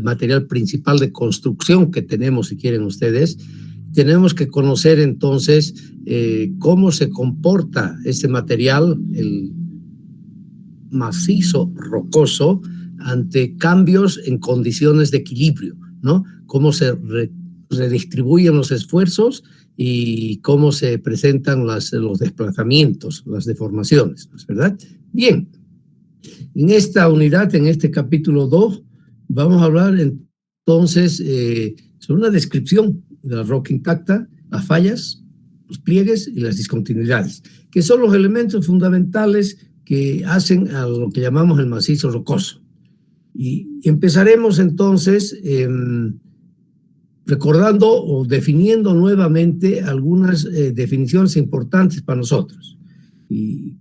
material principal de construcción que tenemos, si quieren ustedes. Tenemos que conocer entonces cómo se comporta este material, el macizo rocoso, ante cambios en condiciones de equilibrio, ¿no? Cómo se redistribuyen los esfuerzos y cómo se presentan los desplazamientos, las deformaciones, ¿verdad? Bien, en esta unidad, en este capítulo 2, vamos a hablar entonces sobre una descripción de la roca intacta, las fallas, los pliegues y las discontinuidades, que son los elementos fundamentales que hacen a lo que llamamos el macizo rocoso. Y empezaremos entonces recordando o definiendo nuevamente algunas definiciones importantes para nosotros. Y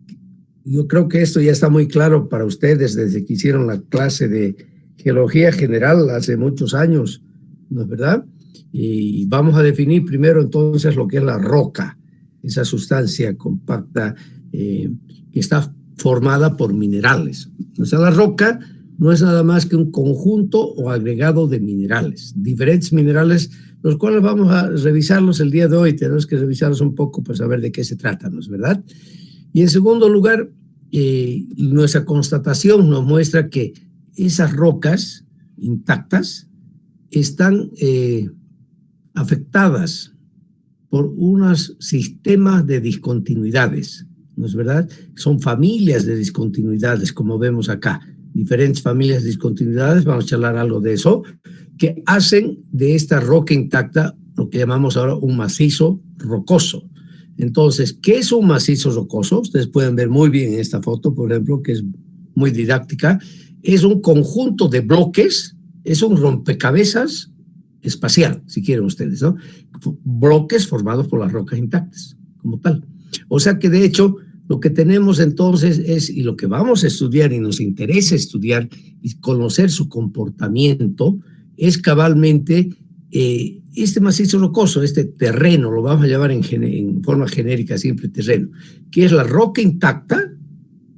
yo creo que esto ya está muy claro para ustedes desde que hicieron la clase de Geología General hace muchos años, ¿no es verdad? Y vamos a definir primero entonces lo que es la roca, esa sustancia compacta que está formada por minerales. O sea, la roca no es nada más que un conjunto o agregado de minerales, diferentes minerales, los cuales vamos a revisarlos el día de hoy. Tenemos que revisarlos un poco para saber de qué se trata, ¿no es verdad? Y en segundo lugar, nuestra constatación nos muestra que esas rocas intactas están afectadas por unos sistemas de discontinuidades, ¿no es verdad? Son familias de discontinuidades, como vemos acá, diferentes familias de discontinuidades, vamos a charlar algo de eso, que hacen de esta roca intacta lo que llamamos ahora un macizo rocoso. Entonces, ¿qué es un macizo rocoso? Ustedes pueden ver muy bien en esta foto, por ejemplo, que es muy didáctica. Es un conjunto de bloques, es un rompecabezas espacial, si quieren ustedes, ¿no? Bloques formados por las rocas intactas, como tal. O sea que, de hecho, lo que tenemos entonces es, y lo que vamos a estudiar y nos interesa estudiar y conocer su comportamiento, es cabalmente este macizo rocoso, este terreno, lo vamos a llamar en forma genérica siempre terreno, que es la roca intacta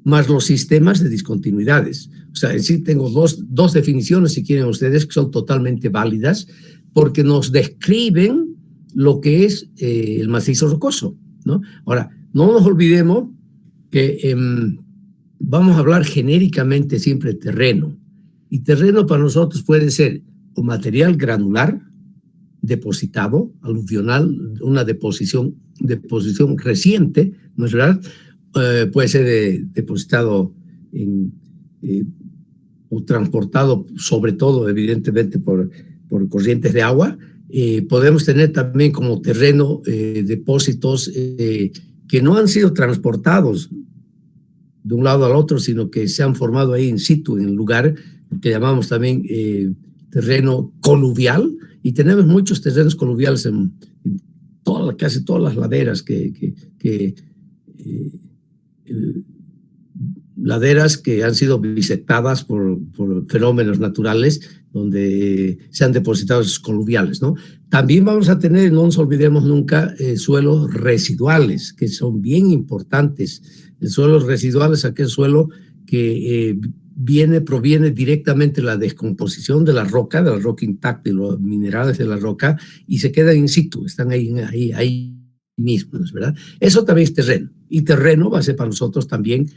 más los sistemas de discontinuidades. O sea, en sí tengo dos definiciones, si quieren ustedes, que son totalmente válidas, porque nos describen lo que es el macizo rocoso, ¿no? Ahora, no nos olvidemos que vamos a hablar genéricamente siempre de terreno, y terreno para nosotros puede ser o material granular, depositado, aluvional, una deposición reciente, ¿no es verdad? Puede ser depositado o transportado, sobre todo, evidentemente, por corrientes de agua. Podemos tener también como terreno depósitos que no han sido transportados de un lado al otro, sino que se han formado ahí in situ, en el lugar que llamamos también terreno coluvial, y tenemos muchos terrenos coluviales en casi todas las laderas laderas que han sido bisectadas por fenómenos naturales, donde se han depositado esos coluviales, ¿no? También vamos a tener, no nos olvidemos nunca, suelos residuales, que son bien importantes. El suelo residual es aquel suelo que proviene directamente de la descomposición de la roca intacta y los minerales de la roca, y se quedan in situ, están ahí mismo, ¿no es verdad? Eso también es terreno, y terreno va a ser para nosotros también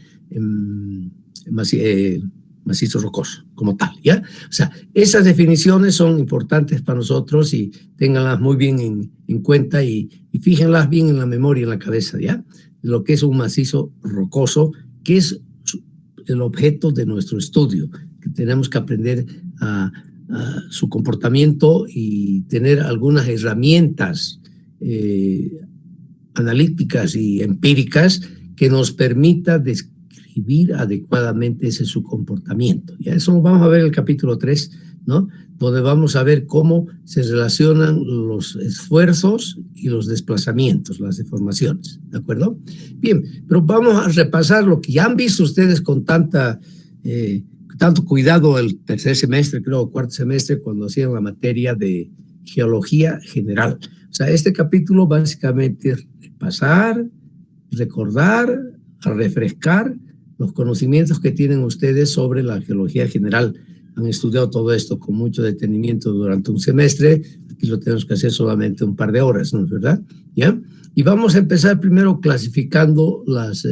macizo rocoso, como tal, ¿ya? O sea, esas definiciones son importantes para nosotros, y ténganlas muy bien en cuenta, y fíjenlas bien en la memoria, en la cabeza, ¿ya? Lo que es un macizo rocoso, que es el objeto de nuestro estudio, que tenemos que aprender a su comportamiento y tener algunas herramientas analíticas y empíricas que nos permita describir adecuadamente ese su comportamiento. Ya eso lo vamos a ver en el capítulo 3, ¿no? Donde vamos a ver cómo se relacionan los esfuerzos y los desplazamientos, las deformaciones, ¿de acuerdo? Bien, pero vamos a repasar lo que ya han visto ustedes con tanto cuidado el tercer semestre, creo, cuarto semestre, cuando hacían la materia de Geología General. O sea, este capítulo básicamente es repasar, recordar, refrescar los conocimientos que tienen ustedes sobre la geología general, han estudiado todo esto con mucho detenimiento durante un semestre. Aquí lo tenemos que hacer solamente un par de horas, ¿no es verdad? ¿Ya? Y vamos a empezar primero clasificando las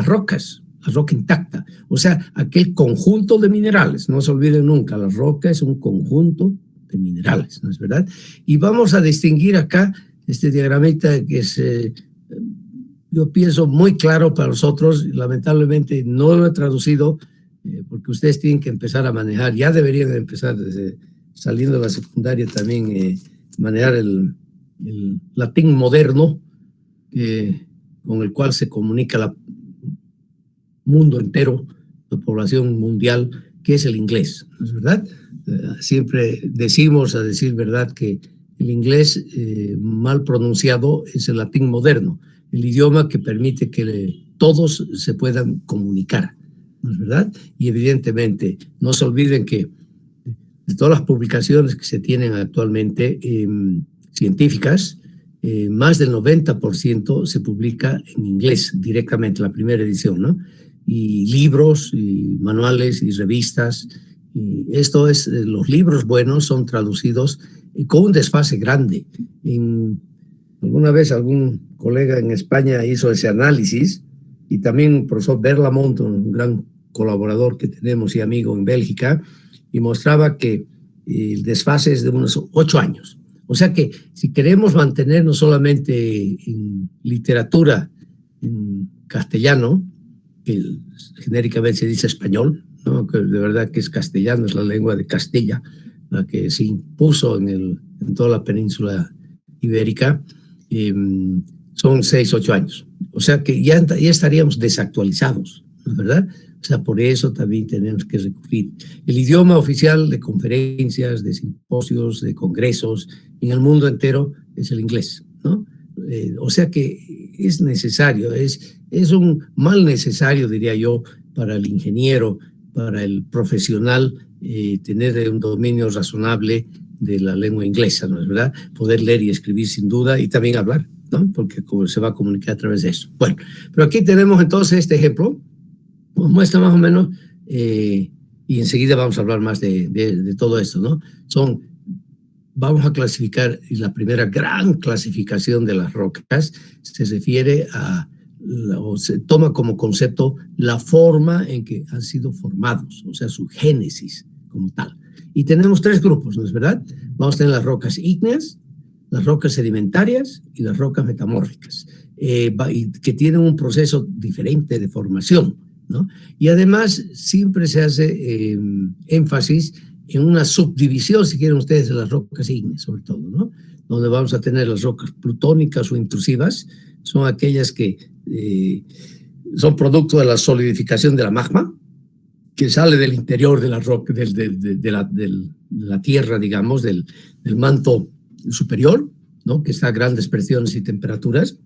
rocas, la roca intacta, o sea, aquel conjunto de minerales. No se olviden nunca, la roca es un conjunto de minerales, ¿no es verdad? Y vamos a distinguir acá este diagramita que es, yo pienso, muy claro para nosotros. Lamentablemente no lo he traducido porque ustedes tienen que empezar a manejar, ya deberían empezar desde saliendo de la secundaria también, manejar el latín moderno, con el cual se comunica el mundo entero, la población mundial, que es el inglés, ¿no es verdad? Siempre decimos, a decir verdad, que el inglés mal pronunciado es el latín moderno, el idioma que permite que todos se puedan comunicar, ¿no es verdad? Y evidentemente, no se olviden que de todas las publicaciones que se tienen actualmente científicas, más del 90% se publica en inglés directamente, la primera edición, ¿no? Y libros, y manuales, y revistas. Y esto es, los libros buenos son traducidos con un desfase grande. Alguna vez algún colega en España hizo ese análisis, y también el profesor Berlamont, un gran colaborador que tenemos y amigo en Bélgica, y mostraba que el desfase es de unos 8 años. O sea que si queremos mantenernos solamente en literatura en castellano, que genéricamente se dice español, ¿no? Que de verdad que es castellano, es la lengua de Castilla, la que se impuso en toda la península ibérica, son 6, 8 años. O sea que ya estaríamos desactualizados, ¿no es verdad? O sea, por eso también tenemos que recurrir. El idioma oficial de conferencias, de simposios, de congresos en el mundo entero es el inglés, ¿no? O sea que es necesario, es un mal necesario, diría yo, para el ingeniero, para el profesional, tener un dominio razonable de la lengua inglesa, ¿no es verdad? Poder leer y escribir sin duda, y también hablar, ¿no? Porque se va a comunicar a través de eso. Bueno, pero aquí tenemos entonces este ejemplo, pues muestra más o menos, y enseguida vamos a hablar más de todo esto, ¿no? Vamos a clasificar, y la primera gran clasificación de las rocas se refiere o se toma como concepto la forma en que han sido formados, o sea, su génesis como tal. Y tenemos 3 grupos, ¿no es verdad? Vamos a tener las rocas ígneas, las rocas sedimentarias y las rocas metamórficas, y que tienen un proceso diferente de formación, ¿no? Y además siempre se hace énfasis en una subdivisión, si quieren ustedes, de las rocas ígneas, sobre todo, ¿no? Donde vamos a tener las rocas plutónicas o intrusivas, son aquellas que son producto de la solidificación de la magma, que sale del interior de la roca, de la tierra, digamos, del manto superior, ¿no? Que está a grandes presiones y temperaturas,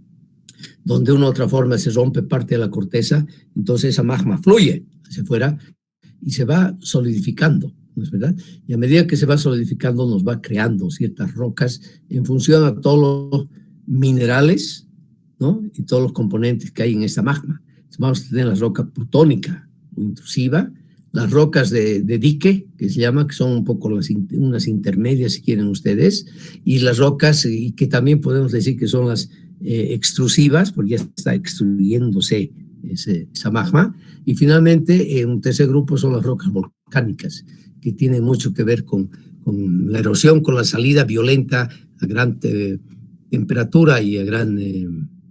donde de una u otra forma se rompe parte de la corteza, entonces esa magma fluye hacia afuera y se va solidificando, ¿no es verdad? Y a medida que se va solidificando nos va creando ciertas rocas en función a todos los minerales, ¿no? Y todos los componentes que hay en esta magma. Vamos a tener la roca plutónica o intrusiva, las rocas de dique, que se llama, que son un poco unas intermedias, si quieren ustedes, y las rocas, y que también podemos decir que son las extrusivas, porque ya está extruyéndose esa magma. Y finalmente, un tercer grupo son las rocas volcánicas, que tienen mucho que ver con la erosión, con la salida violenta a gran temperatura y a gran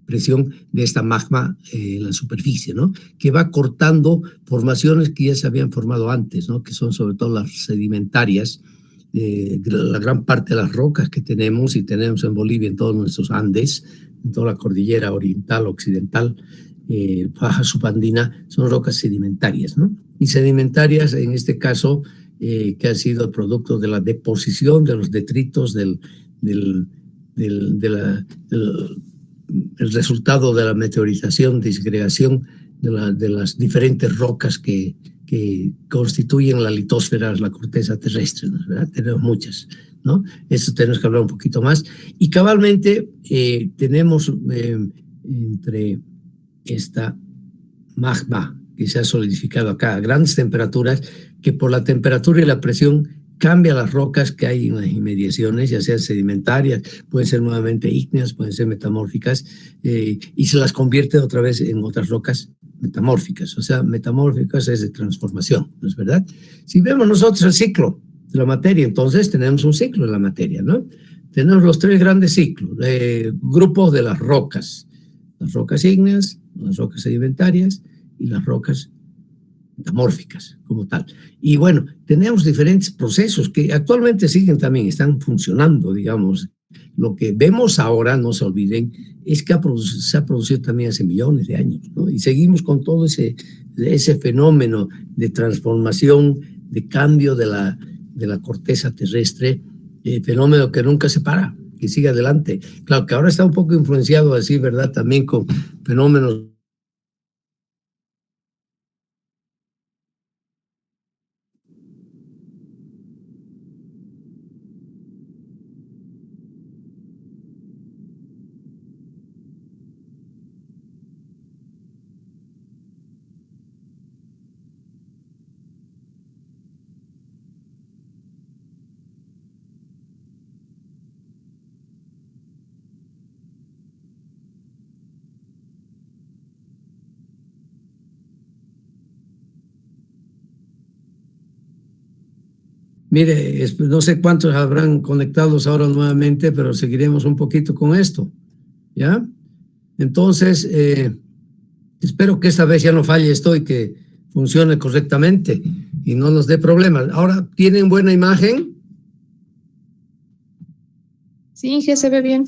presión de esta magma en la superficie, ¿no? Que va cortando formaciones que ya se habían formado antes, ¿no? Que son sobre todo las sedimentarias, la gran parte de las rocas que tenemos y tenemos en Bolivia, en todos nuestros Andes, en toda la cordillera oriental, occidental, faja subandina, son rocas sedimentarias, ¿no? Y sedimentarias en este caso, que ha sido el producto de la deposición de los detritos el resultado de la meteorización, disgregación de las diferentes rocas que constituyen la litosfera, la corteza terrestre, ¿no? ¿Verdad? Tenemos muchas, ¿no? Eso tenemos que hablar un poquito más. Y cabalmente tenemos entre esta magma, que se ha solidificado acá a grandes temperaturas, que por la temperatura y la presión cambia las rocas que hay en las inmediaciones, ya sean sedimentarias, pueden ser nuevamente ígneas, pueden ser metamórficas, y se las convierte otra vez en otras rocas metamórficas. O sea, metamórficas es de transformación, ¿no es verdad? Si vemos nosotros el ciclo de la materia, entonces tenemos un ciclo de la materia, ¿no? Tenemos los tres grandes ciclos, grupos de las rocas ígneas, las rocas sedimentarias y las rocas metamórficas como tal. Y bueno, tenemos diferentes procesos que actualmente siguen también, están funcionando, digamos. Lo que vemos ahora, no se olviden, es que se ha producido también hace millones de años, ¿no? Y seguimos con todo ese fenómeno de transformación, de cambio de la corteza terrestre, fenómeno que nunca se para, que sigue adelante. Claro que ahora está un poco influenciado, así, ¿verdad?, también con fenómenos. Mire, no sé cuántos habrán conectados ahora nuevamente, pero seguiremos un poquito con esto, ¿ya? Entonces, espero que esta vez ya no falle esto y que funcione correctamente y no nos dé problemas. Ahora, ¿tienen buena imagen? Sí, ya se ve bien.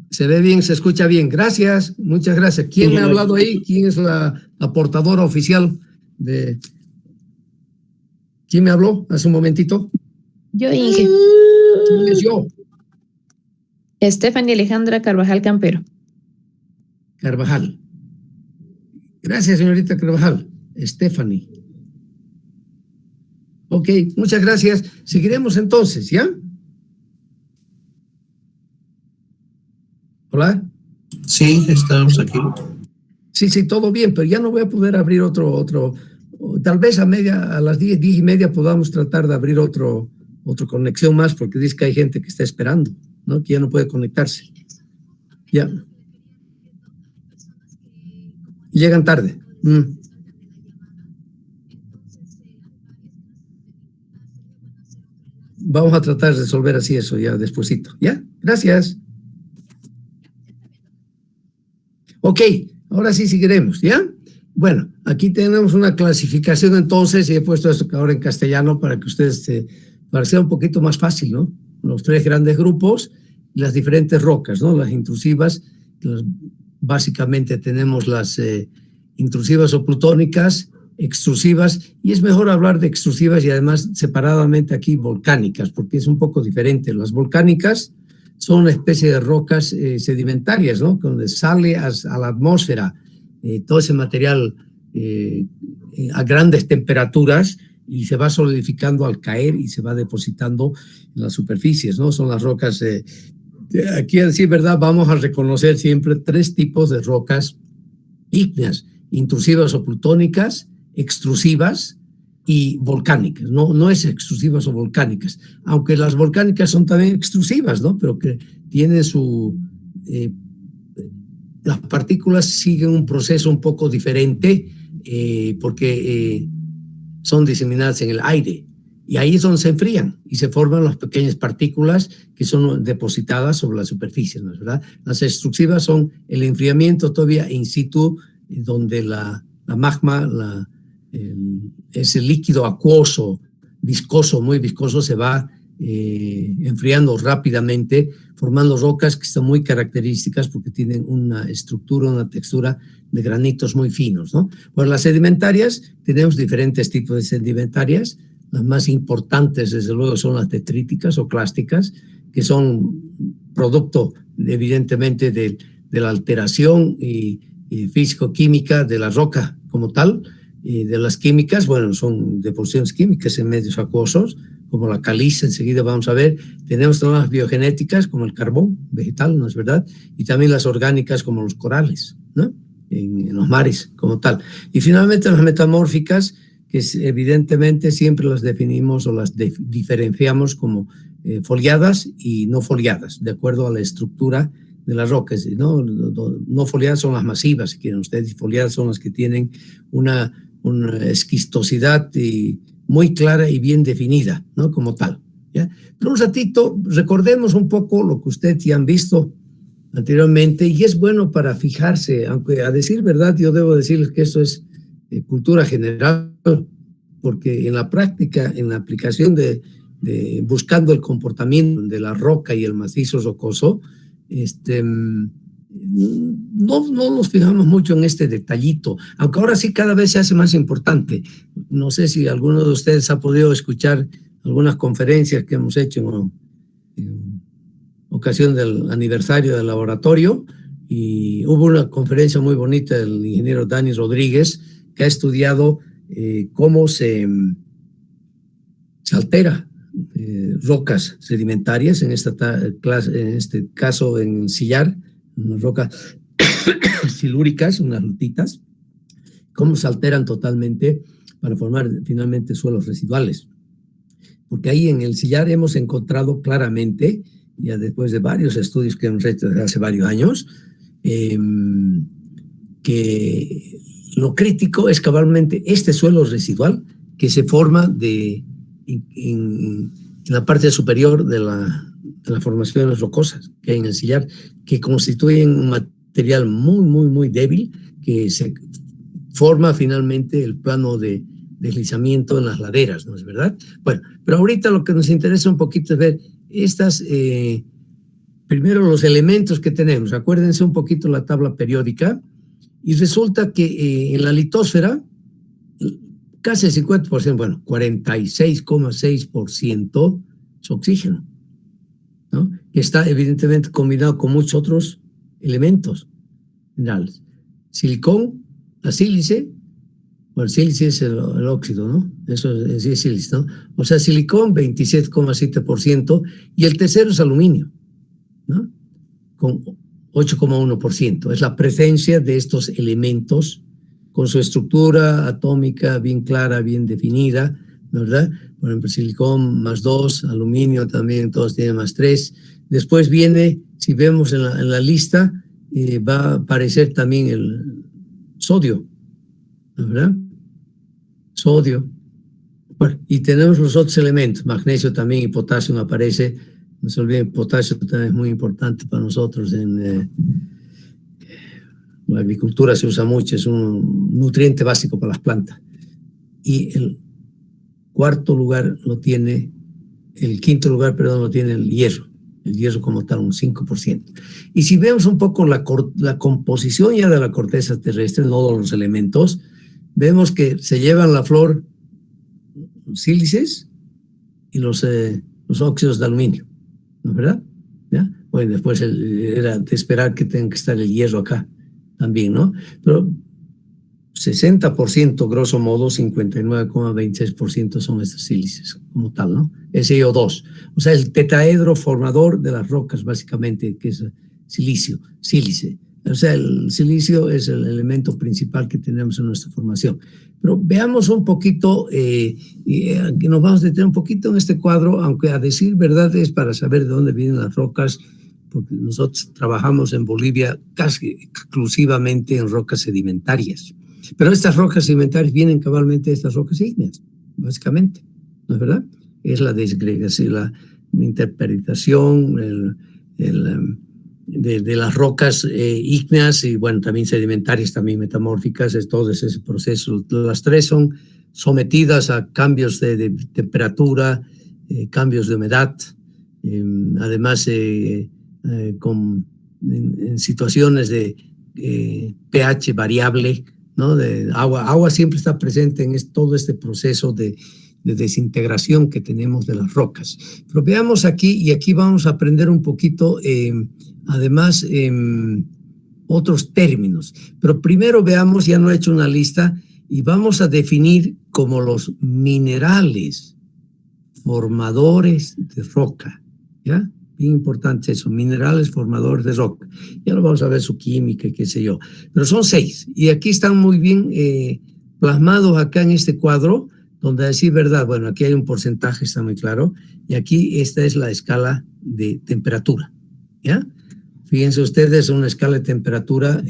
Se ve bien, se escucha bien. Gracias, muchas gracias. ¿Quién me ha hablado ahí? ¿Quién es la portadora oficial de... ¿Quién me habló hace un momentito? Yo, Inge. ¿Quién es yo? Stephanie Alejandra Carvajal Campero. Carvajal. Gracias, señorita Carvajal. Stephanie. Ok, muchas gracias. Seguiremos entonces, ¿ya? ¿Hola? Sí, estamos aquí. Sí, todo bien, pero ya no voy a poder abrir otro. Tal vez a las 10:30 podamos tratar de abrir otra conexión más, porque dice que hay gente que está esperando, ¿no? Que ya no puede conectarse. Ya. Llegan tarde. Vamos a tratar de resolver así eso ya despuesito. ¿Ya? Gracias. Ok, ahora sí seguiremos, ¿ya? Bueno, aquí tenemos una clasificación entonces, y he puesto esto ahora en castellano para que ustedes, para que sea un poquito más fácil, ¿no? Los tres grandes grupos y las diferentes rocas, ¿no? Las intrusivas, básicamente tenemos las intrusivas o plutónicas, extrusivas, y es mejor hablar de extrusivas y además separadamente aquí volcánicas, porque es un poco diferente. Las volcánicas son una especie de rocas sedimentarias, ¿no? Donde sale a la atmósfera todo ese material a grandes temperaturas y se va solidificando al caer y se va depositando en las superficies, ¿no? Son las rocas, aquí a decir verdad, vamos a reconocer siempre tres tipos de rocas ígneas: intrusivas o plutónicas, extrusivas y volcánicas. No es extrusivas o volcánicas, aunque las volcánicas son también extrusivas, ¿no? Pero que tienen las partículas siguen un proceso un poco diferente porque son diseminadas en el aire, y ahí es donde se enfrían y se forman las pequeñas partículas que son depositadas sobre la superficie, ¿no es verdad? Las extrusivas son el enfriamiento todavía in situ, donde la magma, ese líquido acuoso, viscoso, muy viscoso, se va enfriando rápidamente, formando rocas que son muy características porque tienen una estructura, una textura de granitos muy finos, ¿no? Bueno, las sedimentarias, tenemos diferentes tipos de sedimentarias. Las más importantes, desde luego, son las detríticas o clásticas, que son producto, evidentemente, de la alteración y físico-química de la roca como tal. De las químicas, bueno, son deposiciones químicas en medios acuosos, como la caliza, enseguida vamos a ver. Tenemos todas las biogenéticas, como el carbón vegetal, ¿no es verdad? Y también las orgánicas, como los corales, ¿no? en los mares como tal. Y finalmente las metamórficas, que evidentemente siempre las definimos o las diferenciamos como foliadas y no foliadas, de acuerdo a la estructura de las rocas. No foliadas son las masivas, si quieren ustedes, y foliadas son las que tienen una esquistosidad muy clara y bien definida, ¿no? Como tal, ¿ya? Pero un ratito, recordemos un poco lo que ustedes ya han visto anteriormente, y es bueno para fijarse, aunque a decir verdad yo debo decirles que esto es cultura general, porque en la práctica, en la aplicación de buscando el comportamiento de la roca y el macizo rocoso, no nos fijamos mucho en este detallito, aunque ahora sí cada vez se hace más importante. No sé si alguno de ustedes ha podido escuchar algunas conferencias que hemos hecho en ocasión del aniversario del laboratorio, y hubo una conferencia muy bonita del ingeniero Dani Rodríguez, que ha estudiado cómo se altera rocas sedimentarias, en este caso en sillar, unas rocas silúricas, unas lutitas, cómo se alteran totalmente para formar finalmente suelos residuales. Porque ahí en el sillar hemos encontrado claramente, ya después de varios estudios que hemos hecho desde hace varios años, que lo crítico es cabalmente este suelo residual que se forma en la parte superior de las formaciones rocosas que hay en el sillar, que constituyen un material muy débil que se forma finalmente el plano de deslizamiento en las laderas, ¿no es verdad? Bueno, pero ahorita lo que nos interesa un poquito es ver primero los elementos que tenemos. Acuérdense un poquito la tabla periódica, y resulta que en la litosfera casi el 50%, bueno, 46,6% es oxígeno, ¿no? Que está evidentemente combinado con muchos otros elementos minerales. Silicón, la sílice, bueno, el sílice es el óxido, ¿no? Eso sí es sílice, ¿no? O sea, silicón, 27,7%, y el tercero es aluminio, ¿no? Con 8,1%. Es la presencia de estos elementos con su estructura atómica bien clara, bien definida, ¿verdad? Por ejemplo, silicón +2, aluminio también, todos tienen +3. Después viene, si vemos en la lista, va a aparecer también el sodio, ¿verdad? Sodio. Bueno, y tenemos los otros elementos, magnesio también y potasio aparece. No se olviden, potasio también es muy importante para nosotros en la agricultura, se usa mucho, es un nutriente básico para las plantas. Y el quinto lugar lo tiene el hierro como tal, un 5%. Y si vemos un poco la composición ya de la corteza terrestre, no todos los elementos, vemos que se llevan la flor sílices y los óxidos de aluminio, ¿no es verdad? ¿Ya? Bueno, después era de esperar que tenga que estar el hierro acá también, ¿no? Pero 60%, grosso modo, 59,26% son estos sílices como tal, ¿no? SiO2, o sea, el tetraedro formador de las rocas, básicamente, que es sílice. O sea, el silicio es el elemento principal que tenemos en nuestra formación. Pero veamos un poquito, nos vamos a detener un poquito en este cuadro, aunque a decir verdad es para saber de dónde vienen las rocas, porque nosotros trabajamos en Bolivia casi exclusivamente en rocas sedimentarias. Pero estas rocas sedimentarias vienen cabalmente de estas rocas ígneas, básicamente, ¿no es verdad? Es la desgregación, la interpretación de las rocas ígneas y, bueno, también sedimentarias, también metamórficas, es todo ese proceso. Las tres son sometidas a cambios de temperatura, cambios de humedad, además en situaciones de pH variable, ¿no? De agua siempre está presente en todo este proceso de desintegración que tenemos de las rocas. Pero veamos aquí, y aquí vamos a aprender un poquito, además, otros términos. Pero primero veamos, ya no he hecho una lista, y vamos a definir como los minerales formadores de roca, ¿ya? Bien importante eso, minerales formadores de roca. Ya lo vamos a ver su química y qué sé yo. Pero son 6. Y aquí están muy bien plasmados acá en este cuadro, donde decir verdad, bueno, aquí hay un porcentaje, está muy claro. Y aquí esta es la escala de temperatura, ¿ya? Fíjense ustedes, una escala de temperatura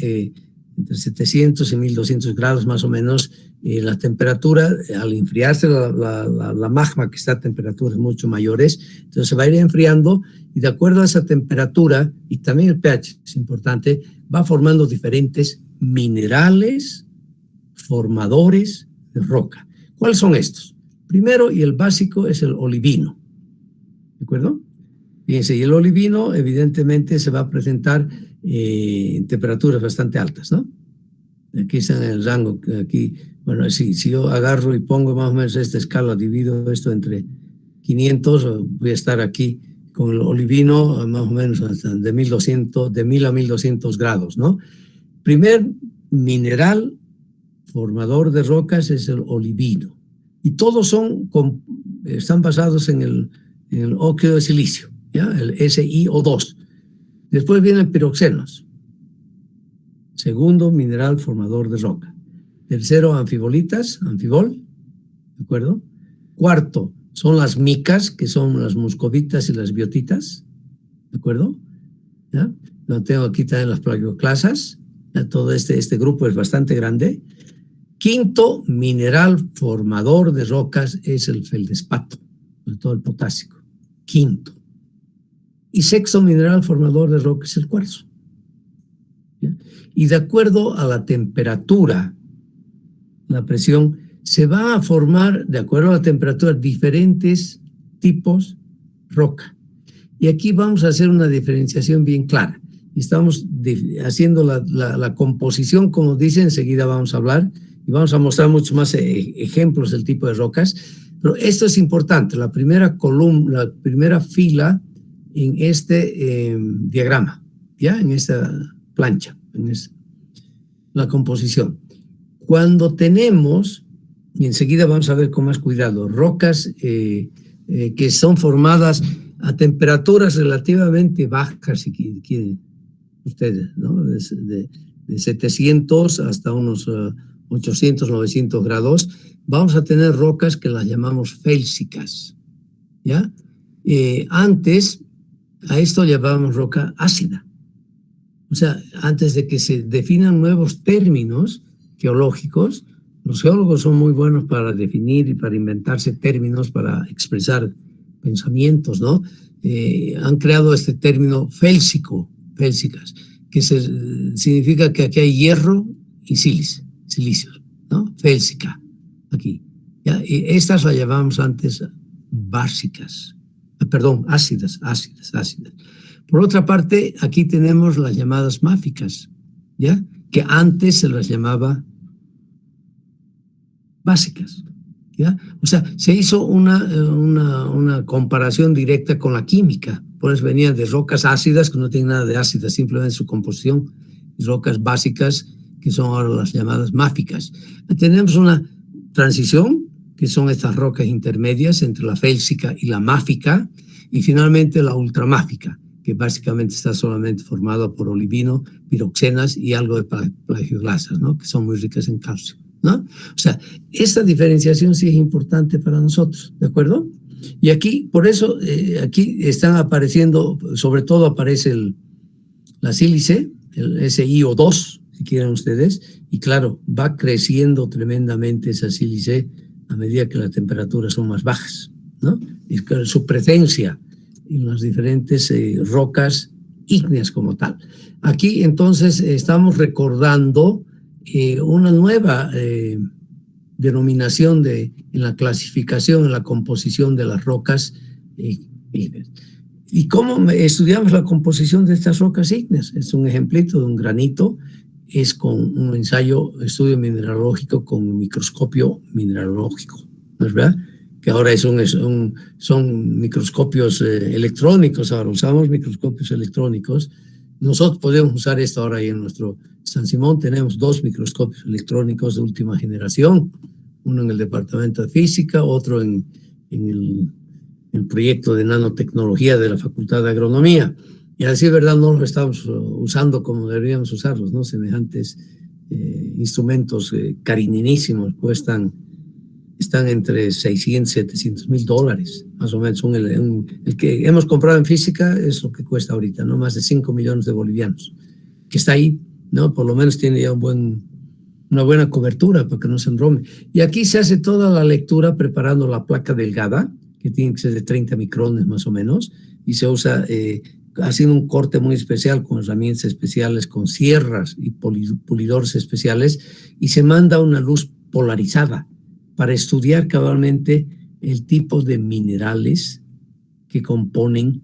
entre 700 y 1200 grados más o menos. La temperatura, al enfriarse la magma que está a temperaturas mucho mayores, entonces se va a ir enfriando y de acuerdo a esa temperatura, y también el pH es importante, va formando diferentes minerales formadores de roca. ¿Cuáles son estos? Primero, y el básico, es el olivino. ¿De acuerdo? Fíjense, y el olivino evidentemente se va a presentar en temperaturas bastante altas, ¿no? Aquí está en el rango, aquí, bueno, si yo agarro y pongo más o menos esta escala, divido esto entre 500, voy a estar aquí con el olivino más o menos hasta de 1200, de 1000 a 1200 grados, ¿no? Primer mineral formador de rocas es el olivino. Y todos están basados en el óxido de silicio, ¿ya? El SiO2. Después vienen piroxenos. Segundo, mineral formador de roca. Tercero, anfibolitas, anfibol, ¿de acuerdo? Cuarto, son las micas, que son las muscovitas y las biotitas, ¿de acuerdo? ¿Ya? Lo tengo aquí también las plagioclasas. Ya todo este grupo es bastante grande. Quinto mineral formador de rocas es el feldespato, sobre todo el potásico. Quinto. Y sexto mineral formador de rocas es el cuarzo. ¿Ya? Y de acuerdo a la temperatura, la presión, se va a formar, de acuerdo a la temperatura, diferentes tipos de roca. Y aquí vamos a hacer una diferenciación bien clara. Estamos haciendo la composición, como dice, enseguida vamos a hablar, y vamos a mostrar muchos más ejemplos del tipo de rocas. Pero esto es importante, la primera columna, la primera fila en este diagrama, ¿ya? En esta plancha, la composición. Cuando tenemos, y enseguida vamos a ver con más cuidado, rocas que son formadas a temperaturas relativamente bajas, si quieren ustedes, ¿no? De 700 hasta unos 800, 900 grados, vamos a tener rocas que las llamamos félsicas, ¿ya? Antes a esto llamábamos roca ácida. O sea, antes de que se definan nuevos términos geológicos, los geólogos son muy buenos para definir y para inventarse términos para expresar pensamientos, ¿no? Han creado este término félsico, félsicas, que significa que aquí hay hierro y silicio, ¿no? Félsica, aquí. ¿Ya? Y estas las llamábamos antes básicas, perdón, ácidas. Por otra parte, aquí tenemos las llamadas máficas, ¿ya? Que antes se las llamaba básicas, ¿ya? O sea, se hizo una comparación directa con la química. Por eso venían de rocas ácidas, que no tienen nada de ácidas, simplemente su composición, y rocas básicas, que son ahora las llamadas máficas. Tenemos una transición, que son estas rocas intermedias entre la félsica y la máfica, y finalmente la ultramáfica, que básicamente está solamente formada por olivino, piroxenas y algo de plagioclasas, ¿no? Que son muy ricas en calcio, ¿no? O sea, esta diferenciación sí es importante para nosotros, ¿de acuerdo? Y aquí, por eso, aquí están apareciendo, sobre todo aparece la sílice, el SiO2, si quieren ustedes, y claro, va creciendo tremendamente esa sílice a medida que las temperaturas son más bajas, ¿no? Y su presencia en las diferentes rocas ígneas como tal. Aquí entonces estamos recordando una nueva denominación en la clasificación, en la composición de las rocas ígneas. ¿Y cómo estudiamos la composición de estas rocas ígneas? Es un ejemplito de un granito, es con un estudio mineralógico con un microscopio mineralógico, ¿no es verdad? Que ahora son microscopios electrónicos, ahora usamos microscopios electrónicos. Nosotros podemos usar esto ahora y en nuestro San Simón tenemos 2 microscopios electrónicos de última generación, uno en el departamento de física, otro en el proyecto de nanotecnología de la Facultad de Agronomía. Y a decir verdad, no los estamos usando como deberíamos usarlos, ¿no? Semejantes instrumentos cariñosísimos están entre 600 y 700 mil dólares, más o menos. El que hemos comprado en física es lo que cuesta ahorita, ¿no? Más de 5 millones de bolivianos, que está ahí, ¿no? Por lo menos tiene ya una buena cobertura para que no se enrome. Y aquí se hace toda la lectura preparando la placa delgada, que tiene que ser de 30 micrones más o menos, y se usa haciendo un corte muy especial con herramientas especiales, con sierras y pulidores especiales, y se manda una luz polarizada para estudiar cabalmente el tipo de minerales que componen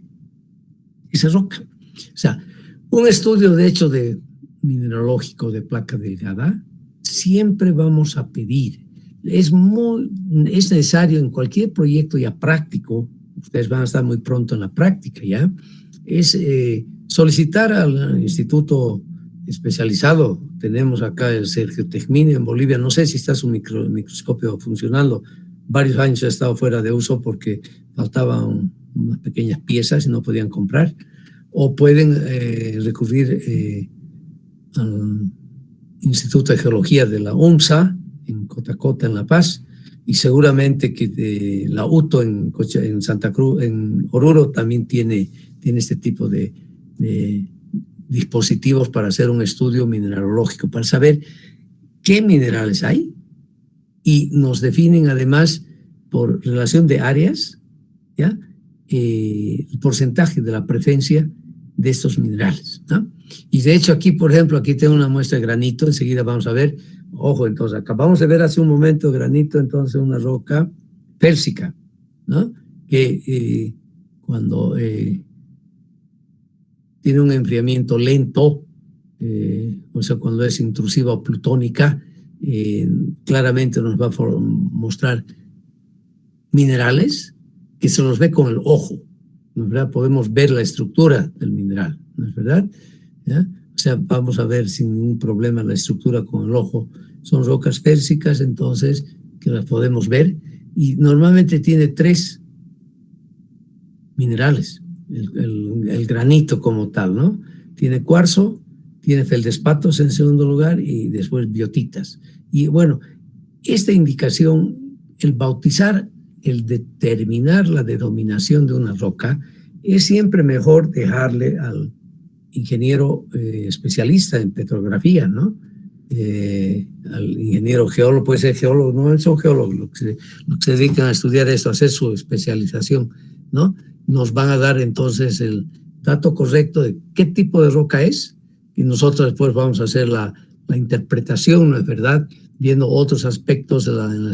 esa roca. O sea, un estudio de hecho de mineralógico de placa delgada siempre vamos a pedir. Es necesario en cualquier proyecto ya práctico, ustedes van a estar muy pronto en la práctica ya, es solicitar al instituto especializado. Tenemos acá el Sergio Tejmini en Bolivia, no sé si está su microscopio funcionando, varios años ha estado fuera de uso porque faltaban unas pequeñas piezas y no podían comprar, o pueden recurrir al Instituto de Geología de la UNSA en Cotacota, en La Paz, y seguramente que la UTO en Santa Cruz, en Oruro, también tiene este tipo de dispositivos para hacer un estudio mineralógico, para saber qué minerales hay, y nos definen además por relación de áreas, ¿ya? El porcentaje de la presencia de estos minerales, ¿no? Y de hecho aquí, por ejemplo, aquí tengo una muestra de granito, enseguida vamos a ver, ojo, entonces acabamos de ver hace un momento granito, entonces una roca félsica, ¿no? Que cuando tiene un enfriamiento lento, o sea, cuando es intrusiva o plutónica, claramente nos va a mostrar minerales que se los ve con el ojo, ¿no es verdad? Podemos ver la estructura del mineral, ¿no es verdad? ¿Ya? O sea, vamos a ver sin ningún problema la estructura con el ojo. Son rocas félsicas, entonces, que las podemos ver, y normalmente tiene 3 minerales, el granito como tal, ¿no? Tiene cuarzo, tiene feldespatos en segundo lugar y después biotitas. Y bueno, esta indicación, el bautizar, el determinar la denominación de una roca, es siempre mejor dejarle al ingeniero especialista en petrografía, ¿no? Al ingeniero geólogo, puede ser geólogo, no son geólogos los que se dedican a estudiar esto, a hacer su especialización, ¿no? Nos van a dar entonces el dato correcto de qué tipo de roca es, y nosotros después vamos a hacer la interpretación, ¿no es verdad?, viendo otros aspectos en la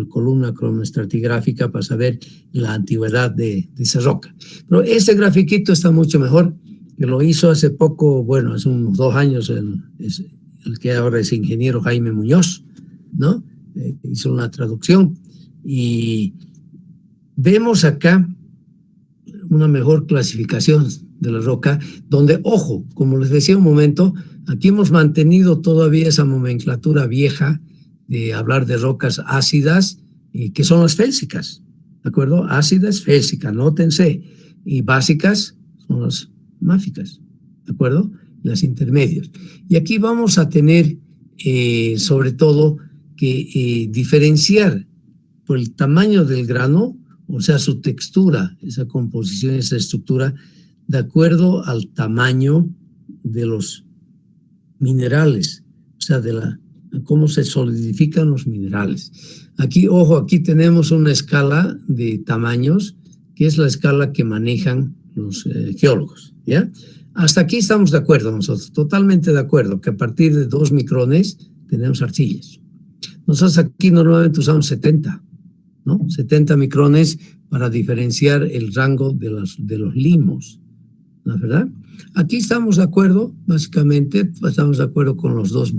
columna cronoestratigráfica para saber la antigüedad de esa roca. Pero ese grafiquito está mucho mejor, que lo hizo hace poco, bueno, hace unos 2 años, el que ahora es ingeniero Jaime Muñoz, ¿no? Hizo una traducción y vemos acá una mejor clasificación de la roca, donde, ojo, como les decía un momento, aquí hemos mantenido todavía esa nomenclatura vieja de hablar de rocas ácidas, que son las félsicas, ¿de acuerdo? Ácidas, félsicas, nótense, y básicas son las máficas, ¿de acuerdo? Las intermedias. Y aquí vamos a tener, sobre todo, que diferenciar por el tamaño del grano, o sea, su textura, esa composición, esa estructura, de acuerdo al tamaño de los minerales, o sea, cómo se solidifican los minerales. Aquí, ojo, aquí tenemos una escala de tamaños, que es la escala que manejan los geólogos, ¿ya? Hasta aquí estamos de acuerdo nosotros, totalmente de acuerdo, que a partir de 2 micrones tenemos arcillas. Nosotros aquí normalmente usamos 70, ¿no? 70 micrones para diferenciar el rango de los limos, ¿no es verdad? Aquí estamos de acuerdo, básicamente, estamos de acuerdo con los 2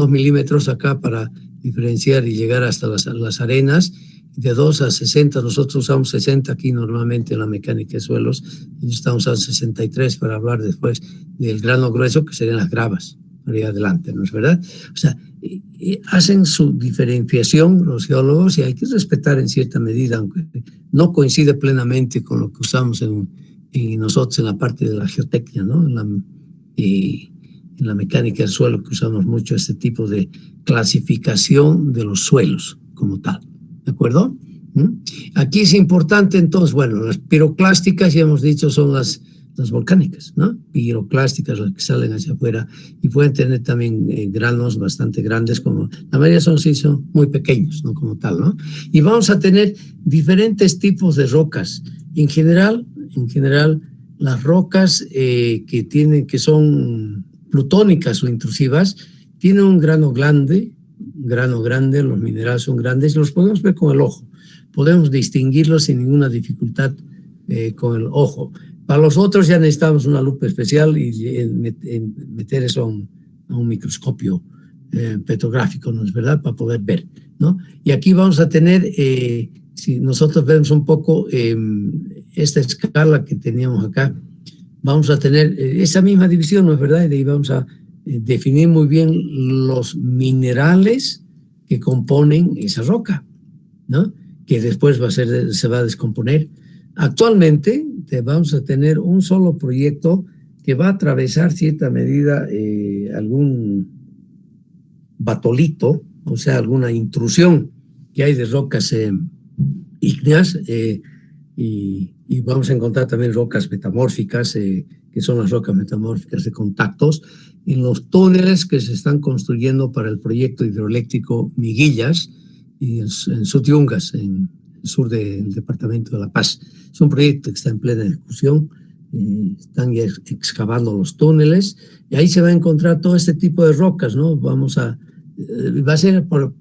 milímetros acá para diferenciar y llegar hasta las arenas. De 2 a 60, nosotros usamos 60 aquí normalmente en la mecánica de suelos, y estamos usando 63 para hablar después del grano grueso, que serían las gravas, para ir adelante, ¿no es verdad? O sea, hacen su diferenciación los geólogos y hay que respetar en cierta medida, aunque no coincide plenamente con lo que usamos en nosotros en la parte de la geotecnia, ¿no? En la mecánica del suelo, que usamos mucho este tipo de clasificación de los suelos como tal, ¿de acuerdo? Aquí es importante entonces, bueno, las piroclásticas ya hemos dicho son las volcánicas, ¿no? Piroclásticas, las que salen hacia afuera y pueden tener también granos bastante grandes, como la mayoría son muy pequeños, ¿no? Como tal, ¿no? Y vamos a tener diferentes tipos de rocas. En general, las rocas que son plutónicas o intrusivas tienen un grano grande, los minerales son grandes, los podemos ver con el ojo. Podemos distinguirlos sin ninguna dificultad con el ojo. Para los otros ya necesitamos una lupa especial y meter eso a un microscopio petrográfico, ¿no es verdad?, para poder ver, ¿no? Y aquí vamos a tener, si nosotros vemos un poco esta escala que teníamos acá, vamos a tener esa misma división, ¿no es verdad? Y de ahí vamos a definir muy bien los minerales que componen esa roca, ¿no? Que después se va a descomponer. Actualmente vamos a tener un solo proyecto que va a atravesar cierta medida algún batolito, o sea, alguna intrusión que hay de rocas ígneas y vamos a encontrar también rocas metamórficas, que son las rocas metamórficas de contactos, en los túneles que se están construyendo para el proyecto hidroeléctrico Miguillas y en Sutiungas, en el sur del departamento de La Paz. Es un proyecto que está en plena ejecución, están ya excavando los túneles y ahí se va a encontrar todo este tipo de rocas, ¿no? Va a ser, por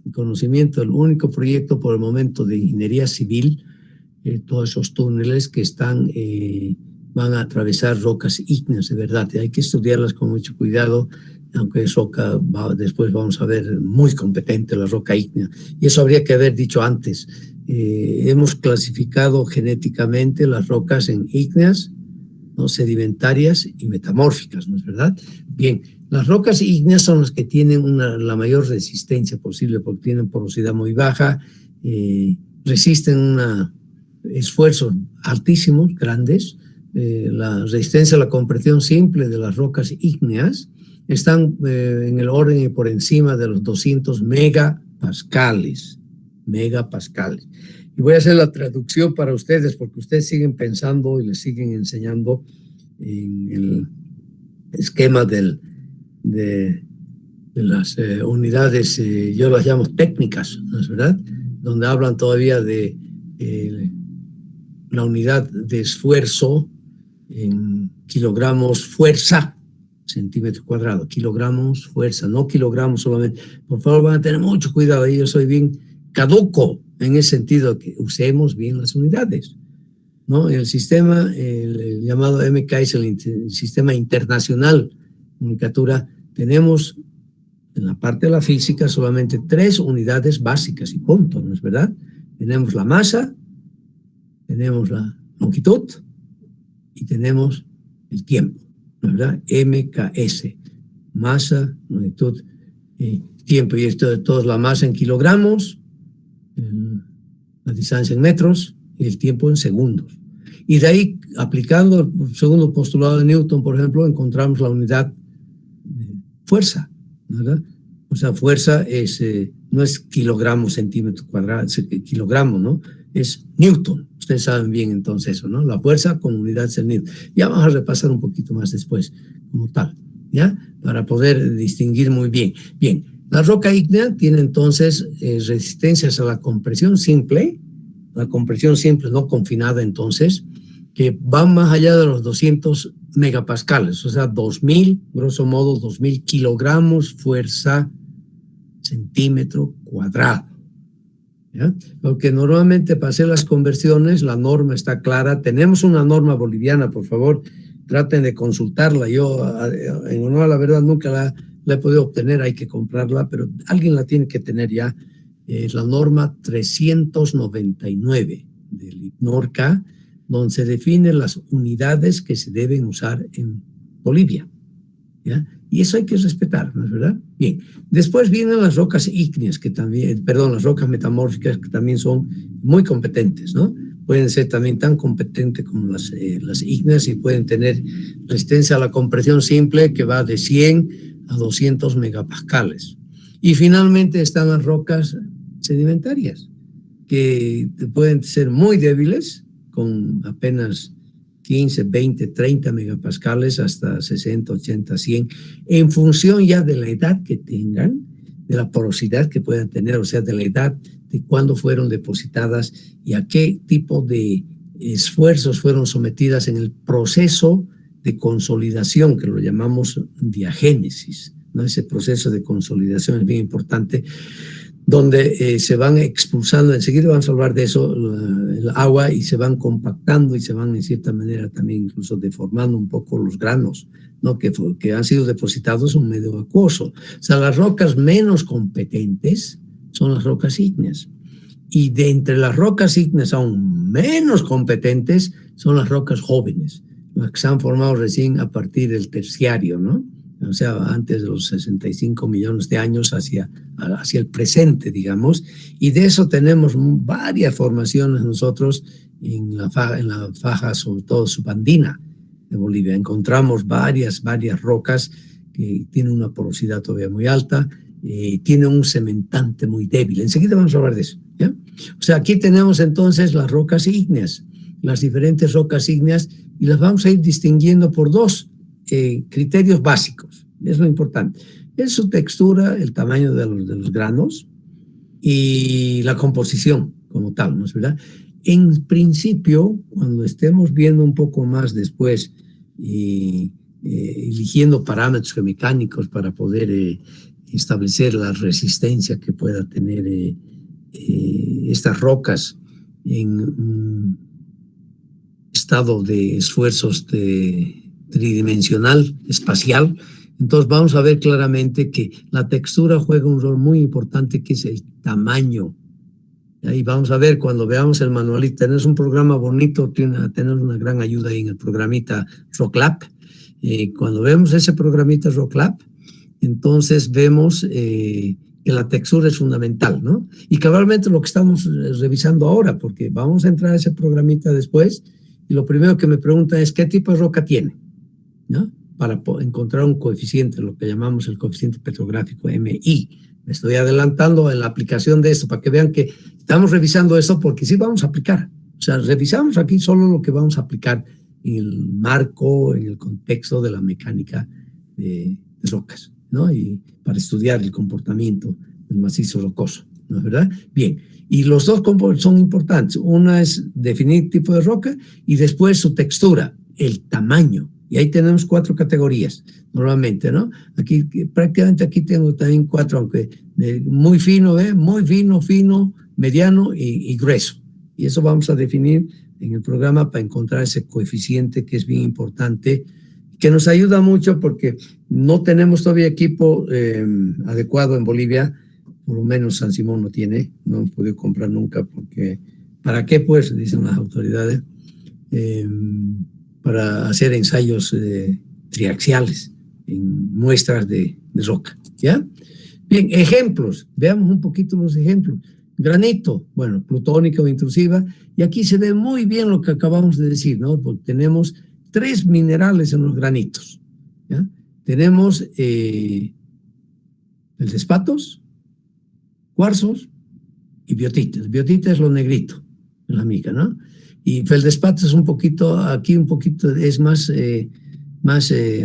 mi conocimiento, el único proyecto por el momento de ingeniería civil, todos esos túneles que van a atravesar rocas ígneas de verdad. Hay que estudiarlas con mucho cuidado, aunque es roca, después vamos a ver muy competente la roca ígnea. Y eso habría que haber dicho antes. Hemos clasificado genéticamente las rocas en ígneas, ¿no?, sedimentarias y metamórficas, ¿no es verdad? Bien, las rocas ígneas son las que tienen la mayor resistencia posible porque tienen porosidad muy baja, resisten esfuerzos altísimos, grandes. La resistencia a la compresión simple de las rocas ígneas están en el orden y por encima de los 200 megapascales. Y voy a hacer la traducción para ustedes porque ustedes siguen pensando y les siguen enseñando en el esquema de las unidades, yo las llamo técnicas, ¿no es verdad?, donde hablan todavía de la unidad de esfuerzo en kilogramos fuerza, centímetro cuadrado, kilogramos fuerza, no kilogramos solamente. Por favor, van a tener mucho cuidado, yo soy bien caduco en ese sentido, que usemos bien las unidades, ¿no? El sistema, el llamado MK, es el sistema internacional de nomenclatura. Tenemos en la parte de la física solamente 3 unidades básicas y punto, ¿no es verdad? Tenemos la masa, tenemos la longitud y tenemos el tiempo, ¿no es verdad? MKS, masa, longitud, tiempo. Y esto de todo es la masa en kilogramos, la distancia en metros y el tiempo en segundos. Y de ahí, aplicando el segundo postulado de Newton, por ejemplo, encontramos la unidad de fuerza, ¿verdad? O sea, fuerza no es kilogramo, centímetro cuadrado, kilogramo, ¿no? Es Newton. Ustedes saben bien entonces eso, ¿no? La fuerza con unidad es el Newton. Ya vamos a repasar un poquito más después, como tal, ¿ya? Para poder distinguir muy bien. Bien, la roca ígnea tiene entonces resistencias a la compresión simple no confinada entonces, que van más allá de los 200 megapascales, o sea, 2000, grosso modo, 2000 kilogramos fuerza centímetro cuadrado, ¿ya? Porque normalmente para hacer las conversiones la norma está clara. Tenemos una norma boliviana, por favor, traten de consultarla. Yo, en honor a la verdad, nunca la he podido obtener, hay que comprarla, pero alguien la tiene que tener ya. Es la norma 399 del IPNORCA, donde se definen las unidades que se deben usar en Bolivia, ¿ya? Y eso hay que respetar, ¿no es verdad? Bien, después vienen las rocas ígneas, las rocas metamórficas, que también son muy competentes, ¿no? Pueden ser también tan competentes como las ígneas y pueden tener resistencia a la compresión simple que va de 100 a 200 megapascales. Y finalmente están las rocas sedimentarias, que pueden ser muy débiles, con apenas 15, 20, 30 megapascales hasta 60, 80, 100, en función ya de la edad que tengan, de la porosidad que puedan tener, o sea, de la edad de cuándo fueron depositadas y a qué tipo de esfuerzos fueron sometidas en el proceso de consolidación, que lo llamamos diagénesis, ¿no? Ese proceso de consolidación es bien importante, donde se van expulsando, enseguida vamos a hablar de eso, el agua, y se van compactando y se van en cierta manera también incluso deformando un poco los granos, ¿no? que han sido depositados en un medio acuoso. O sea, las rocas menos competentes son las rocas ígneas. Y de entre las rocas ígneas aún menos competentes son las rocas jóvenes, las que se han formado recién a partir del terciario, ¿no? O sea, antes de los 65 millones de años hacia el presente, digamos, y de eso tenemos varias formaciones nosotros en la faja, sobre todo subandina de Bolivia. Encontramos varias rocas que tienen una porosidad todavía muy alta, tienen un cementante muy débil. Enseguida vamos a hablar de eso, ¿ya? O sea, aquí tenemos entonces las rocas ígneas, las diferentes rocas ígneas, y las vamos a ir distinguiendo por dos criterios básicos. Es lo importante. Es su textura, el tamaño de los granos y la composición como tal, ¿no es verdad? En principio, cuando estemos viendo un poco más después eligiendo parámetros geomecánicos para poder establecer la resistencia que pueda tener estas rocas en un estado de esfuerzos tridimensional, espacial, entonces vamos a ver claramente que la textura juega un rol muy importante, que es el tamaño. Ahí vamos a ver cuando veamos el manualito. Tenemos un programa bonito, tenemos una gran ayuda ahí en el programita RockLab. Cuando vemos ese programita RockLab, entonces vemos que la textura es fundamental, ¿no? Y cabalmente lo que estamos revisando ahora, porque vamos a entrar a ese programita después, y lo primero que me pregunta es ¿qué tipo de roca tiene? ¿No? Para encontrar un coeficiente, lo que llamamos el coeficiente petrográfico, MI. Me estoy adelantando en la aplicación de esto para que vean que estamos revisando esto porque sí vamos a aplicar. O sea, revisamos aquí solo lo que vamos a aplicar en el marco, en el contexto de la mecánica de rocas, ¿no? Y para estudiar el comportamiento del macizo rocoso, ¿no es verdad? Bien, y los dos son importantes. Una es definir tipo de roca y después su textura, el tamaño. Y ahí tenemos 4 categorías, normalmente, ¿no? Aquí, prácticamente aquí tengo también 4, aunque muy fino, muy fino, mediano y grueso. Y eso vamos a definir en el programa para encontrar ese coeficiente que es bien importante, que nos ayuda mucho porque no tenemos todavía equipo adecuado en Bolivia, por lo menos San Simón no tiene, no hemos podido comprar nunca porque, ¿para qué pues? Dicen las autoridades. Para hacer ensayos triaxiales en muestras de roca, ¿ya? Bien, ejemplos, veamos un poquito los ejemplos. Granito, bueno, plutónica o intrusiva, y aquí se ve muy bien lo que acabamos de decir, ¿no? Porque tenemos 3 minerales en los granitos, ¿ya? Tenemos feldespatos, cuarzos y biotitas. Biotita es lo negrito, la mica, ¿no? Y feldespato es un poquito, aquí un poquito es más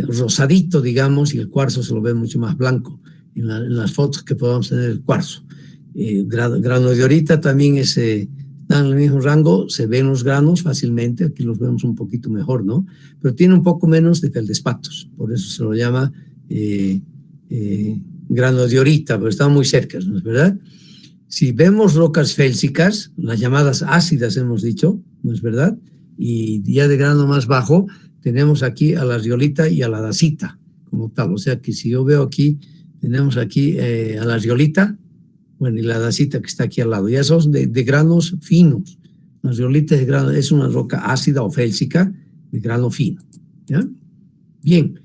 rosadito, digamos, y el cuarzo se lo ve mucho más blanco en las fotos que podamos tener del cuarzo. Granodiorita también está en el mismo rango, se ven los granos fácilmente, aquí los vemos un poquito mejor, ¿no? Pero tiene un poco menos de feldespatos, por eso se lo llama granodiorita, pero está muy cerca, ¿no es verdad? Si vemos rocas félsicas, las llamadas ácidas hemos dicho, ¿no es verdad? Y ya de grano más bajo, tenemos aquí a la riolita y a la dacita, como tal. O sea que si yo veo aquí, tenemos aquí a la riolita, bueno, y la dacita que está aquí al lado. Ya son de granos finos. La riolita es una roca ácida o félsica de grano fino, ¿ya? Bien.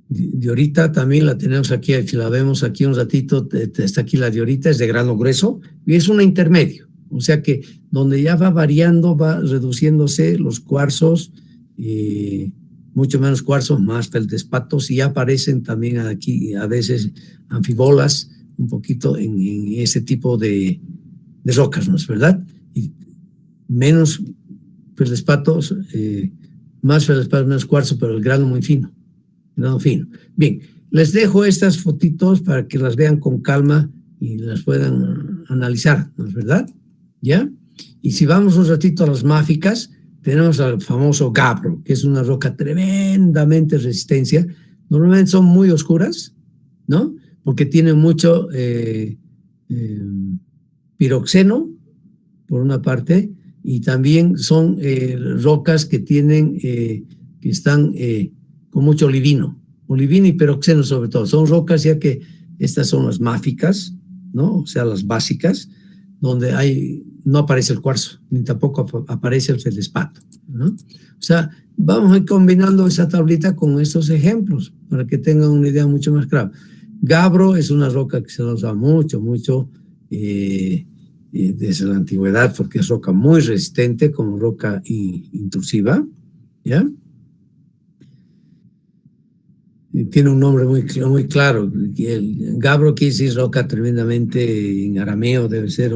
Diorita también la tenemos aquí, si la vemos aquí un ratito, está aquí la diorita, es de grano grueso y es una intermedio, o sea que donde ya va variando, va reduciéndose los cuarzos, mucho menos cuarzos, más feldespatos, y ya aparecen también aquí a veces anfibolas, un poquito en ese tipo de rocas, ¿no es verdad? Y menos feldespatos, más feldespatos, menos cuarzo, pero el grano muy fino. Grano fino. Bien, les dejo estas fotitos para que las vean con calma y las puedan analizar, ¿no es verdad? ¿Ya? Y si vamos un ratito a las máficas, tenemos al famoso gabbro, que es una roca tremendamente resistente. Normalmente son muy oscuras, ¿no? Porque tienen mucho piroxeno, por una parte, y también son rocas que tienen, que están con mucho olivino y piroxeno sobre todo. Son rocas ya que estas son las máficas, ¿no? O sea, las básicas, donde no aparece el cuarzo, ni tampoco aparece el feldespato, ¿no? O sea, vamos a ir combinando esa tablita con estos ejemplos para que tengan una idea mucho más clara. Gabbro es una roca que se usa mucho desde la antigüedad porque es roca muy resistente como roca intrusiva, ¿ya? Tiene un nombre muy claro. El gabbro quiere decir roca tremendamente, en arameo debe ser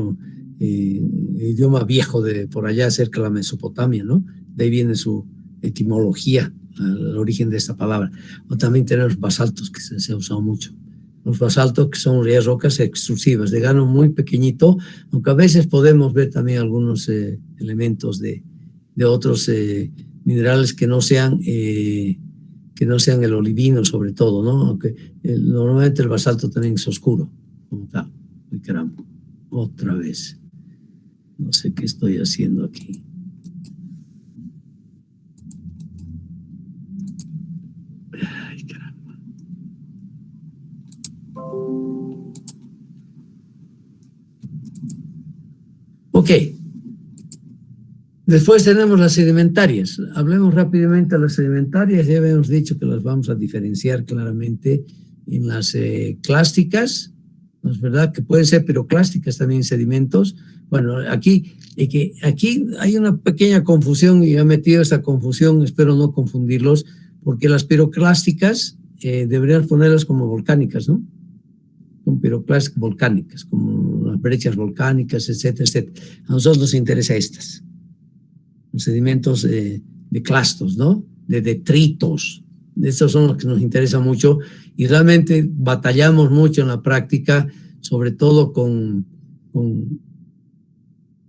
idioma viejo de por allá cerca de la Mesopotamia, ¿no? De ahí viene su etimología, el origen de esta palabra. O también tenemos basaltos que se ha usado mucho. Los basaltos que son rocas extrusivas de grano muy pequeñito, aunque a veces podemos ver también algunos elementos de otros minerales que no sean el olivino sobre todo, ¿no? Aunque normalmente el basalto también es oscuro, como tal. Uy, caramba, otra vez. No sé qué estoy haciendo aquí. Ay, caramba. Ok. Después tenemos las sedimentarias. Hablemos rápidamente de las sedimentarias. Ya habíamos dicho que las vamos a diferenciar claramente en las clásticas, ¿no es verdad? Que pueden ser piroclásticas también sedimentos. Bueno, aquí hay una pequeña confusión y he metido esta confusión, espero no confundirlos, porque las piroclásticas deberían ponerlas como volcánicas, ¿no? Son piroclásticas volcánicas, como las brechas volcánicas, etcétera, etcétera. A nosotros nos interesa estas. Los sedimentos de clastos, ¿no? De detritos. Estos son los que nos interesan mucho y realmente batallamos mucho en la práctica, sobre todo con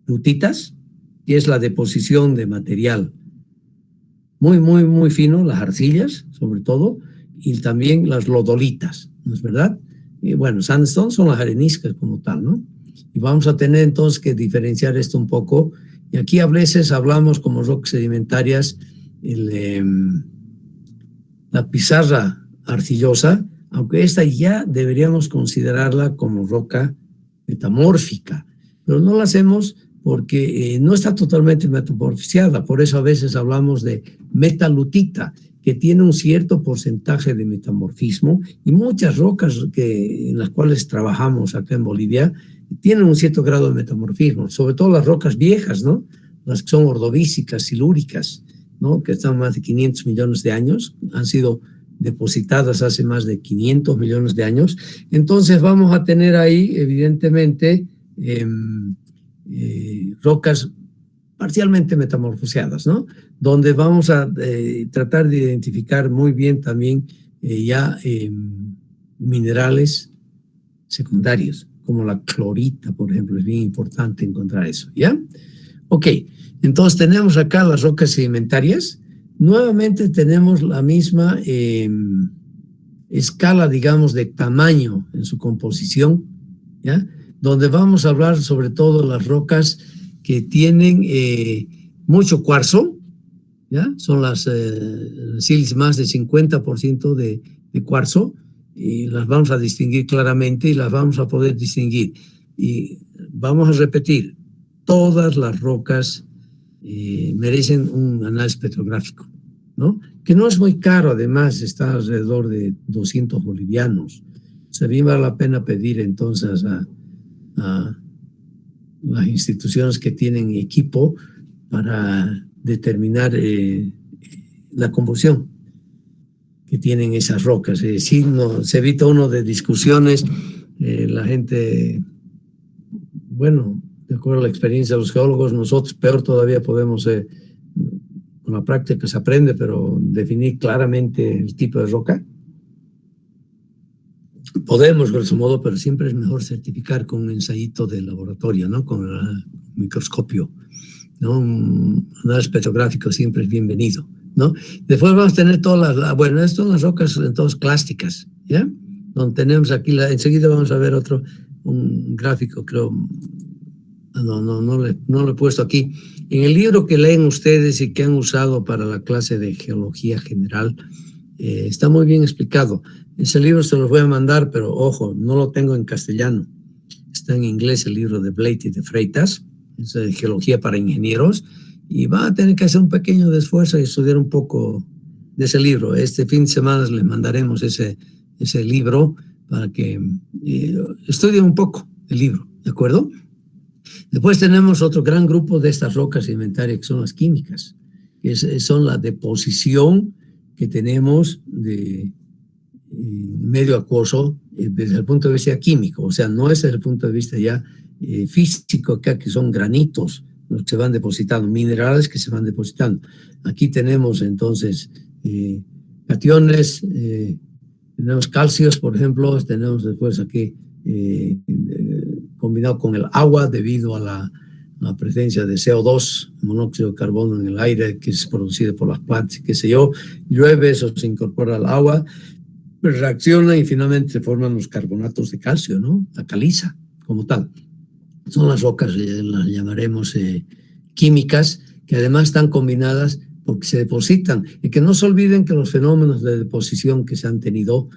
lutitas, que es la deposición de material muy fino, las arcillas, sobre todo, y también las lodolitas, ¿no es verdad? Y bueno, sandstone son las areniscas como tal, ¿no? Y vamos a tener entonces que diferenciar esto un poco. Y aquí a veces hablamos como rocas sedimentarias, la pizarra arcillosa, aunque esta ya deberíamos considerarla como roca metamórfica, pero no la hacemos porque no está totalmente metamorfizada. Por eso a veces hablamos de metalutita, que tiene un cierto porcentaje de metamorfismo, y muchas rocas en las cuales trabajamos acá en Bolivia tienen un cierto grado de metamorfismo, sobre todo las rocas viejas, ¿no? Las que son ordovícicas, silúricas, ¿no? Que están más de 500 millones de años, han sido depositadas hace más de 500 millones de años. Entonces vamos a tener ahí, evidentemente, rocas parcialmente metamorfoseadas, ¿no? Donde vamos a tratar de identificar muy bien también minerales secundarios, como la clorita, por ejemplo. Es bien importante encontrar eso, ¿ya? Ok, entonces tenemos acá las rocas sedimentarias. Nuevamente tenemos la misma escala, digamos, de tamaño en su composición, ¿ya? Donde vamos a hablar sobre todo de las rocas que tienen mucho cuarzo, ¿ya? Son las silíceas más de 50% de cuarzo, y las vamos a distinguir claramente y las vamos a poder distinguir. Y vamos a repetir, todas las rocas merecen un análisis petrográfico, ¿no? Que no es muy caro, además está alrededor de 200 bolivianos. O sea, bien vale la pena pedir entonces a las instituciones que tienen equipo para determinar la composición que tienen esas rocas. Sí, no, se evita uno de discusiones, la gente, bueno, de acuerdo a la experiencia de los geólogos, nosotros peor todavía podemos, con la práctica se aprende, pero definir claramente el tipo de roca. Podemos, grosso modo, pero siempre es mejor certificar con un ensayito de laboratorio, ¿no? Con el microscopio, ¿no? Un análisis petrográfico siempre es bienvenido, ¿no? Después vamos a tener todas las, bueno, estas son las rocas entonces clásticas, ¿ya? Donde tenemos aquí, enseguida vamos a ver un gráfico, creo, no lo he puesto aquí. En el libro que leen ustedes y que han usado para la clase de geología general, está muy bien explicado. Ese libro se los voy a mandar, pero ojo, no lo tengo en castellano. Está en inglés el libro de Blake y de Freitas, es de geología para ingenieros, y van a tener que hacer un pequeño esfuerzo y estudiar un poco de ese libro. Este fin de semana les mandaremos ese libro para que estudien un poco el libro, ¿de acuerdo? Después tenemos otro gran grupo de estas rocas sedimentarias que son las químicas, que son la deposición que tenemos de medio acuoso desde el punto de vista químico, o sea, no es desde el punto de vista ya físico acá, que son granitos los que se van depositando, minerales que se van depositando. Aquí tenemos entonces cationes, tenemos calcios, por ejemplo, tenemos después aquí combinado con el agua debido a la presencia de CO2, monóxido de carbono en el aire que es producido por las plantas, qué sé yo, llueve, eso se incorpora al agua, reacciona y finalmente se forman los carbonatos de calcio, ¿no? La caliza como tal. Son las rocas, las llamaremos químicas, que además están combinadas porque se depositan. Y que no se olviden que los fenómenos de deposición que se han tenido,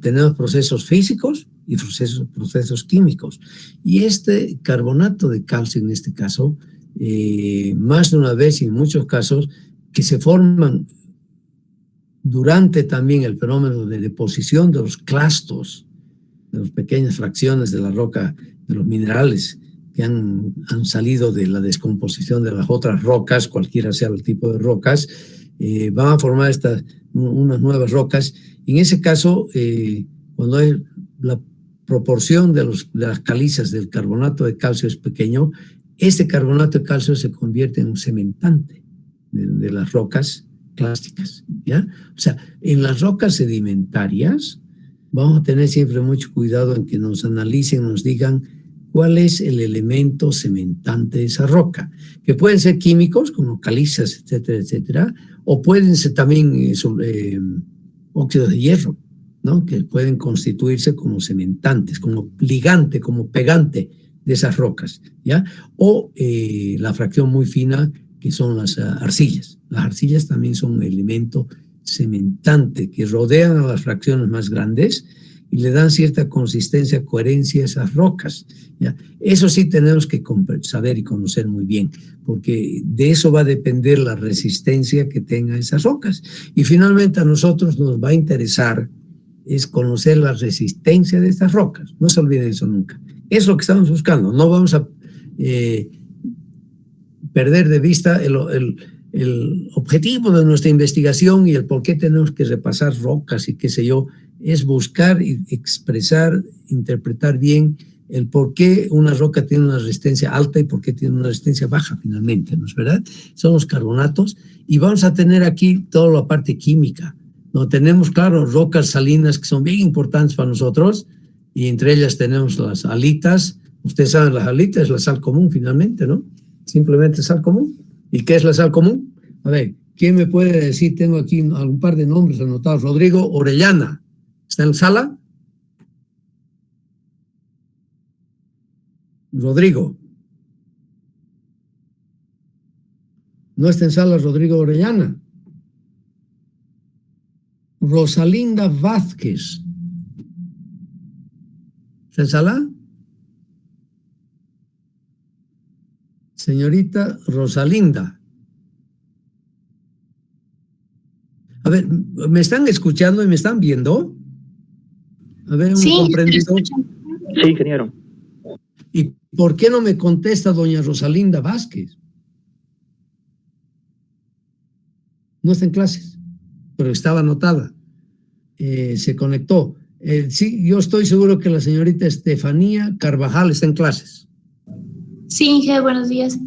tenemos procesos físicos y procesos químicos. Y este carbonato de calcio, en este caso, más de una vez y en muchos casos, que se forman durante también el fenómeno de deposición de los clastos, de las pequeñas fracciones de la roca, de los minerales que han salido de la descomposición de las otras rocas, cualquiera sea el tipo de rocas, van a formar unas nuevas rocas. En ese caso, cuando hay la proporción de las calizas del carbonato de calcio es pequeño, este carbonato de calcio se convierte en un cementante de las rocas clásicas, ¿ya? O sea, en las rocas sedimentarias vamos a tener siempre mucho cuidado en que nos analicen, nos digan cuál es el elemento cementante de esa roca, que pueden ser químicos como calizas, etcétera, etcétera, o pueden ser también óxidos de hierro, ¿no? Que pueden constituirse como cementantes, como ligante, como pegante de esas rocas, ¿ya? O la fracción muy fina que son las arcillas. Las arcillas también son un elemento cementante que rodean a las fracciones más grandes y le dan cierta consistencia, coherencia a esas rocas, ¿ya? Eso sí tenemos que saber y conocer muy bien, porque de eso va a depender la resistencia que tengan esas rocas. Y finalmente a nosotros nos va a interesar es conocer la resistencia de estas rocas. No se olviden eso nunca. Es lo que estamos buscando. No vamos a perder de vista el objetivo de nuestra investigación y el por qué tenemos que repasar rocas y qué sé yo, es buscar y expresar, interpretar bien el por qué una roca tiene una resistencia alta y por qué tiene una resistencia baja finalmente, ¿no es verdad? Son los carbonatos y vamos a tener aquí toda la parte química. No tenemos, claro, rocas salinas que son bien importantes para nosotros y entre ellas tenemos las halitas. Ustedes saben, las halitas es la sal común finalmente, ¿no? Simplemente sal común. ¿Y qué es la sal común? A ver, ¿quién me puede decir? Tengo aquí un par de nombres anotados. Rodrigo Orellana. ¿Está en la sala? Rodrigo. No está en sala Rodrigo Orellana. Rosalinda Vázquez. ¿Está en sala? Señorita Rosalinda. A ver, ¿me están escuchando y me están viendo? A ver, un Sí, comprendido. Sí, ingeniero. ¿Y por qué no me contesta doña Rosalinda Vázquez? No está en clases, pero estaba anotada. Se conectó. Sí, yo estoy seguro que la señorita Estefanía Carvajal está en clases. Sí, Inge, buenos días.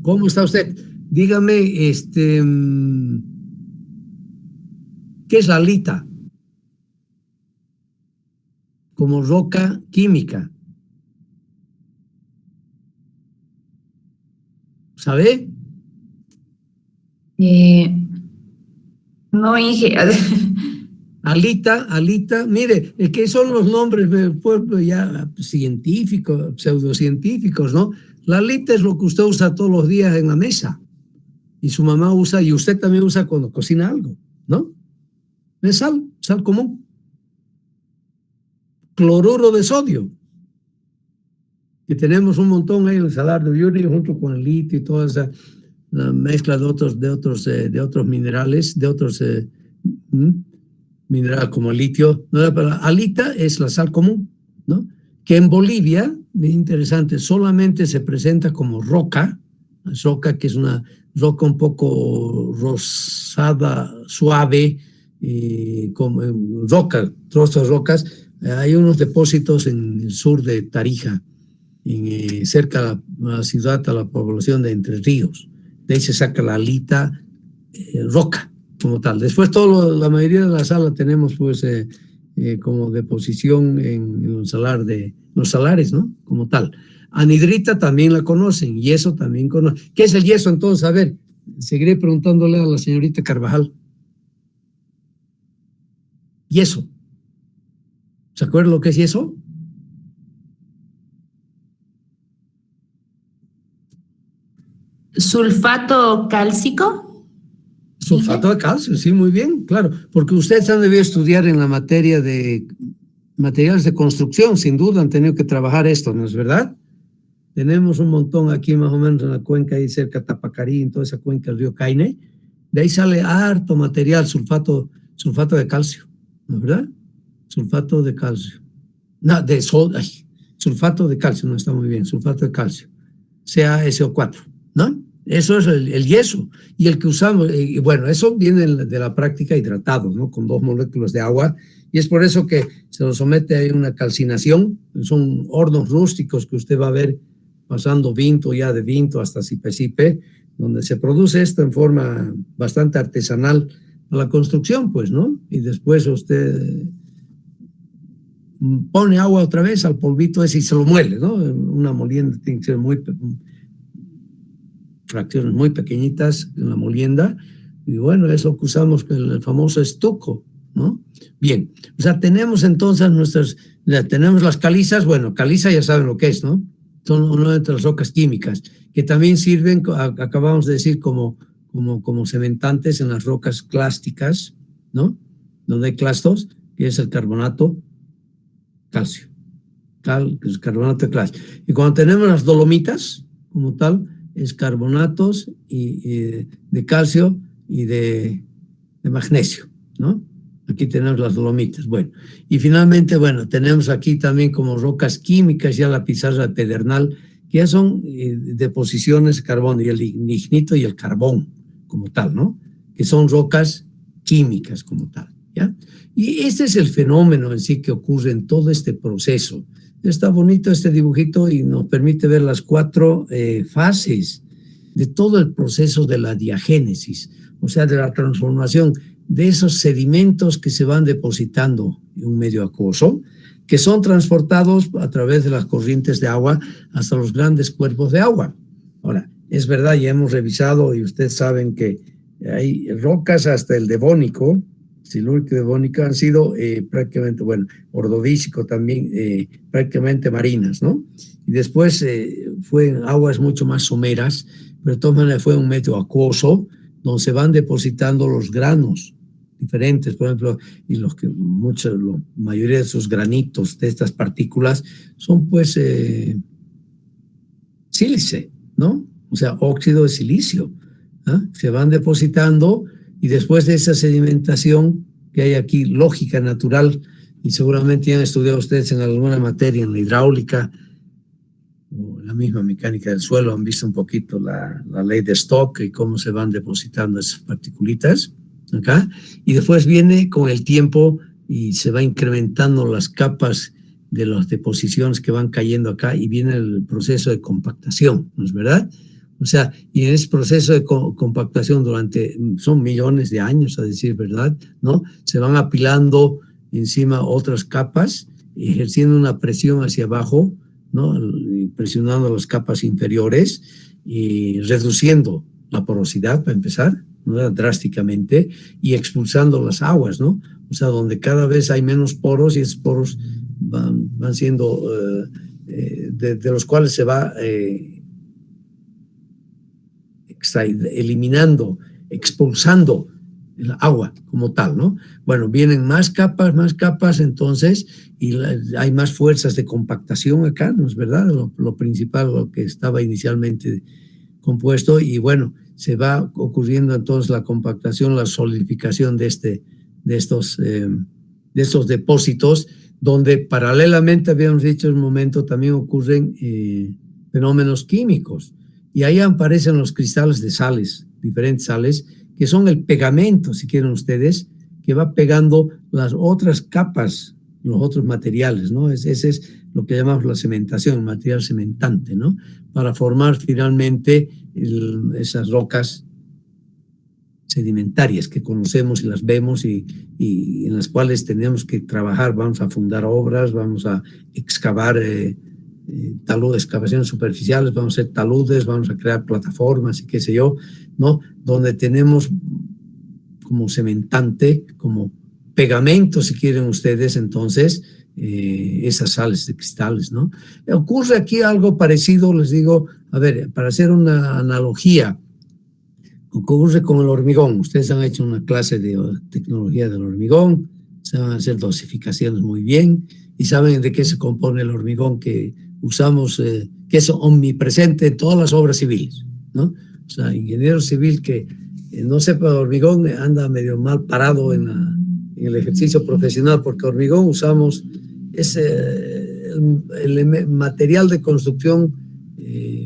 ¿Cómo está usted? Dígame, ¿qué es la halita? Como roca química. ¿Sabe? No, Inge. Alita, mire, que son los nombres pues, ya científicos, pseudocientíficos, ¿no? La alita es lo que usted usa todos los días en la mesa. Y su mamá usa, y usted también usa cuando cocina algo, ¿no? Es sal común. Cloruro de sodio. Que tenemos un montón ahí en el salar de Uyuni junto con el litio y toda esa la mezcla de otros minerales, de otros minerales como el litio. ¿No? Pero la alita es la sal común, ¿no? Que en Bolivia, muy interesante, solamente se presenta como roca, que es una roca un poco rosada, suave, como roca, trozos de rocas. Hay unos depósitos en el sur de Tarija, cerca a la ciudad, a la población de Entre Ríos. De ahí se saca la alita roca como tal. Después la mayoría de la sal la tenemos pues como deposición en los salares, ¿no? Como tal. Anhidrita también la conocen, yeso también conocen. ¿Qué es el yeso entonces? A ver, seguiré preguntándole a la señorita Carvajal. Yeso. ¿Se acuerda lo que es yeso? ¿Sulfato cálcico? Sulfato de calcio, sí, muy bien, claro, porque ustedes han debido estudiar en la materia de materiales de construcción, sin duda han tenido que trabajar esto, ¿no es verdad? Tenemos un montón aquí más o menos en la cuenca, ahí cerca de Tapacarí, en toda esa cuenca del río Caine, de ahí sale harto material, sulfato de calcio, ¿no es verdad? Sulfato de calcio. No, sulfato de calcio, no está muy bien, sulfato de calcio, CaSO4, ¿no? Eso es el yeso, y el que usamos, bueno, eso viene de la práctica hidratado, ¿no? Con 2 moléculas de agua, y es por eso que se lo somete a una calcinación, son hornos rústicos que usted va a ver pasando Vinto, ya de Vinto hasta Sipe, donde se produce esto en forma bastante artesanal a la construcción, pues, ¿no? Y después usted pone agua otra vez al polvito ese y se lo muele, ¿no? Una molienda tiene que ser fracciones muy pequeñitas en la molienda, y bueno, es lo que usamos con el famoso estuco, ¿no? Bien, o sea, tenemos entonces tenemos las calizas, bueno, caliza ya saben lo que es, ¿no? Son una de las rocas químicas, que también sirven, acabamos de decir, como cementantes en las rocas clásticas, ¿no? Donde hay clastos, que es el carbonato calcio, es carbonato de calcio. Y cuando tenemos las dolomitas, como tal, es carbonatos y de calcio y de magnesio, ¿no? Aquí tenemos las dolomitas. Bueno, y finalmente, bueno, tenemos aquí también como rocas químicas ya la pizarra pedernal, que ya son deposiciones de carbono, y el lignito y el carbón como tal, ¿no? Que son rocas químicas como tal, ¿ya? Y este es el fenómeno en sí que ocurre en todo este proceso. Está bonito este dibujito y nos permite ver las 4 fases de todo el proceso de la diagénesis, o sea, de la transformación de esos sedimentos que se van depositando en un medio acuoso, que son transportados a través de las corrientes de agua hasta los grandes cuerpos de agua. Ahora, es verdad, ya hemos revisado y ustedes saben que hay rocas hasta el devónico, silúrico devónico, han sido prácticamente, bueno, ordovícico también, prácticamente marinas, ¿no? Y después fue en aguas mucho más someras, pero de todas maneras fue un medio acuoso donde se van depositando los granos diferentes, por ejemplo, y la mayoría de esos granitos de estas partículas son pues sílice, ¿no? O sea, óxido de silicio, ¿eh? Se van depositando Y después de esa sedimentación que hay aquí, lógica, natural, y seguramente ya han estudiado ustedes en alguna materia, en la hidráulica o la misma mecánica del suelo, han visto un poquito la ley de Stock y cómo se van depositando esas particulitas acá. Y después viene con el tiempo y se va incrementando las capas de las deposiciones que van cayendo acá y viene el proceso de compactación, ¿no es verdad? O sea, y en ese proceso de compactación son millones de años, a decir verdad, ¿no? Se van apilando encima otras capas, ejerciendo una presión hacia abajo, ¿no? Y presionando las capas inferiores y reduciendo la porosidad, para empezar, ¿no? Drásticamente, y expulsando las aguas, ¿no? O sea, donde cada vez hay menos poros y esos poros van siendo, de los cuales se va eliminando, expulsando el agua como tal, ¿no? Bueno, vienen más capas entonces, y hay más fuerzas de compactación acá, ¿no es verdad? Lo principal, lo que estaba inicialmente compuesto, y bueno, se va ocurriendo entonces la compactación, la solidificación de estos depósitos, donde paralelamente, habíamos dicho en un momento, también ocurren fenómenos químicos. Y ahí aparecen los cristales de sales, diferentes sales, que son el pegamento, si quieren ustedes, que va pegando las otras capas, los otros materiales, ¿no? Ese es lo que llamamos la cementación, el material cementante, ¿no? Para formar finalmente esas rocas sedimentarias que conocemos y las vemos y en las cuales tenemos que trabajar. Vamos a fundar obras, vamos a excavar excavaciones superficiales, vamos a hacer taludes, vamos a crear plataformas y qué sé yo, ¿no? Donde tenemos como cementante, como pegamento, si quieren ustedes, entonces, esas sales de cristales, ¿no? Ocurre aquí algo parecido, les digo, a ver, para hacer una analogía, ocurre con el hormigón. Ustedes han hecho una clase de tecnología del hormigón, se van a hacer dosificaciones muy bien y saben de qué se compone el hormigón que usamos, que es omnipresente en todas las obras civiles, ¿no? O sea, ingeniero civil que no sepa de hormigón anda medio mal parado en el ejercicio profesional, porque hormigón usamos el material de construcción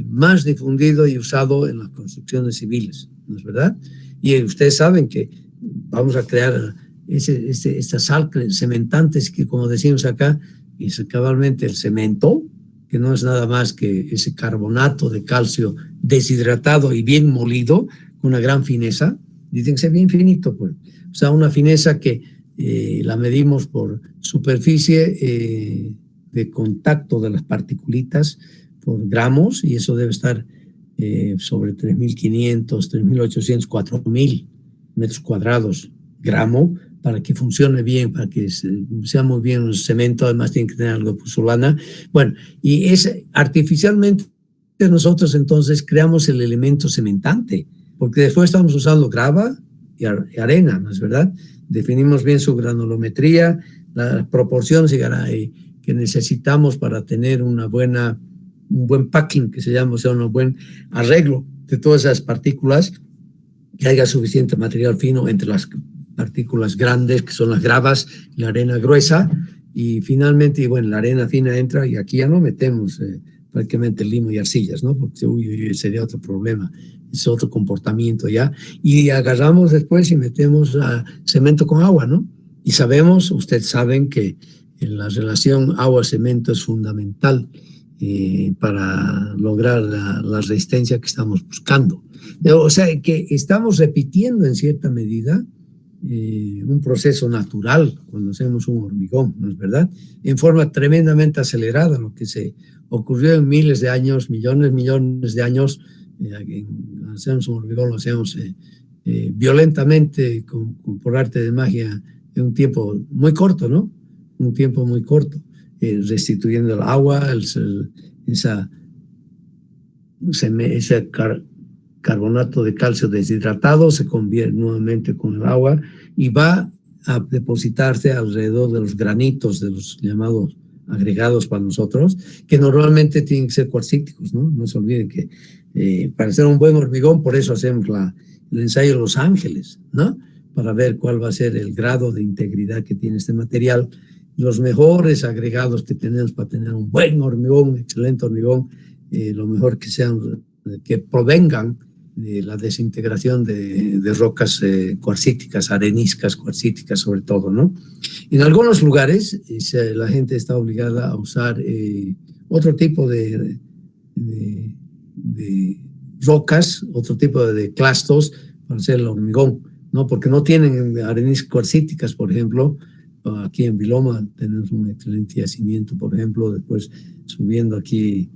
más difundido y usado en las construcciones civiles, ¿no es verdad? Y ustedes saben que vamos a crear estas sales cementantes que, como decimos acá, es cabalmente el cemento, que no es nada más que ese carbonato de calcio deshidratado y bien molido, con una gran fineza. Dicen que es bien finito, pues. O sea, una fineza que la medimos por superficie de contacto de las particulitas por gramos, y eso debe estar sobre 3.500, 3.800, 4.000 metros cuadrados gramo, para que funcione bien, para que sea muy bien el cemento. Además tiene que tener algo de puzzolana. Bueno, y artificialmente nosotros entonces creamos el elemento cementante, porque después estamos usando grava y arena, ¿no es verdad? Definimos bien su granulometría, las proporciones que necesitamos para tener un buen packing, que se llama, o sea, un buen arreglo de todas esas partículas, que haya suficiente material fino entre las partículas grandes, que son las gravas, la arena gruesa, y finalmente, y bueno, la arena fina entra, y aquí ya no metemos prácticamente limo y arcillas, ¿no? Porque sería otro problema, es otro comportamiento ya, y agarramos después y metemos cemento con agua, ¿no? Y sabemos, ustedes saben que la relación agua-cemento es fundamental para lograr la resistencia que estamos buscando. O sea, que estamos repitiendo en cierta medida un proceso natural cuando hacemos un hormigón, ¿no es verdad? En forma tremendamente acelerada, lo que se ocurrió en miles de años, millones de años. Hacemos un hormigón, lo hacemos violentamente, por arte de magia, en un tiempo muy corto, ¿no? Un tiempo muy corto, restituyendo el agua, ese carbonato de calcio deshidratado se convierte nuevamente con el agua y va a depositarse alrededor de los granitos, de los llamados agregados para nosotros, que normalmente tienen que ser cuarcíticos, ¿no? No se olviden que para hacer un buen hormigón, por eso hacemos el ensayo de Los Ángeles, ¿no? Para ver cuál va a ser el grado de integridad que tiene este material, los mejores agregados que tenemos para tener un buen hormigón, un excelente hormigón, lo mejor que sean, que provengan de la desintegración de rocas cuarcíticas, areniscas cuarcíticas sobre todo, ¿no? En algunos lugares la gente está obligada a usar otro tipo de rocas, otro tipo de clastos para hacer el hormigón, ¿no? Porque no tienen areniscas cuarcíticas, por ejemplo. Aquí en Viloma tenemos un excelente yacimiento, por ejemplo, después subiendo aquí,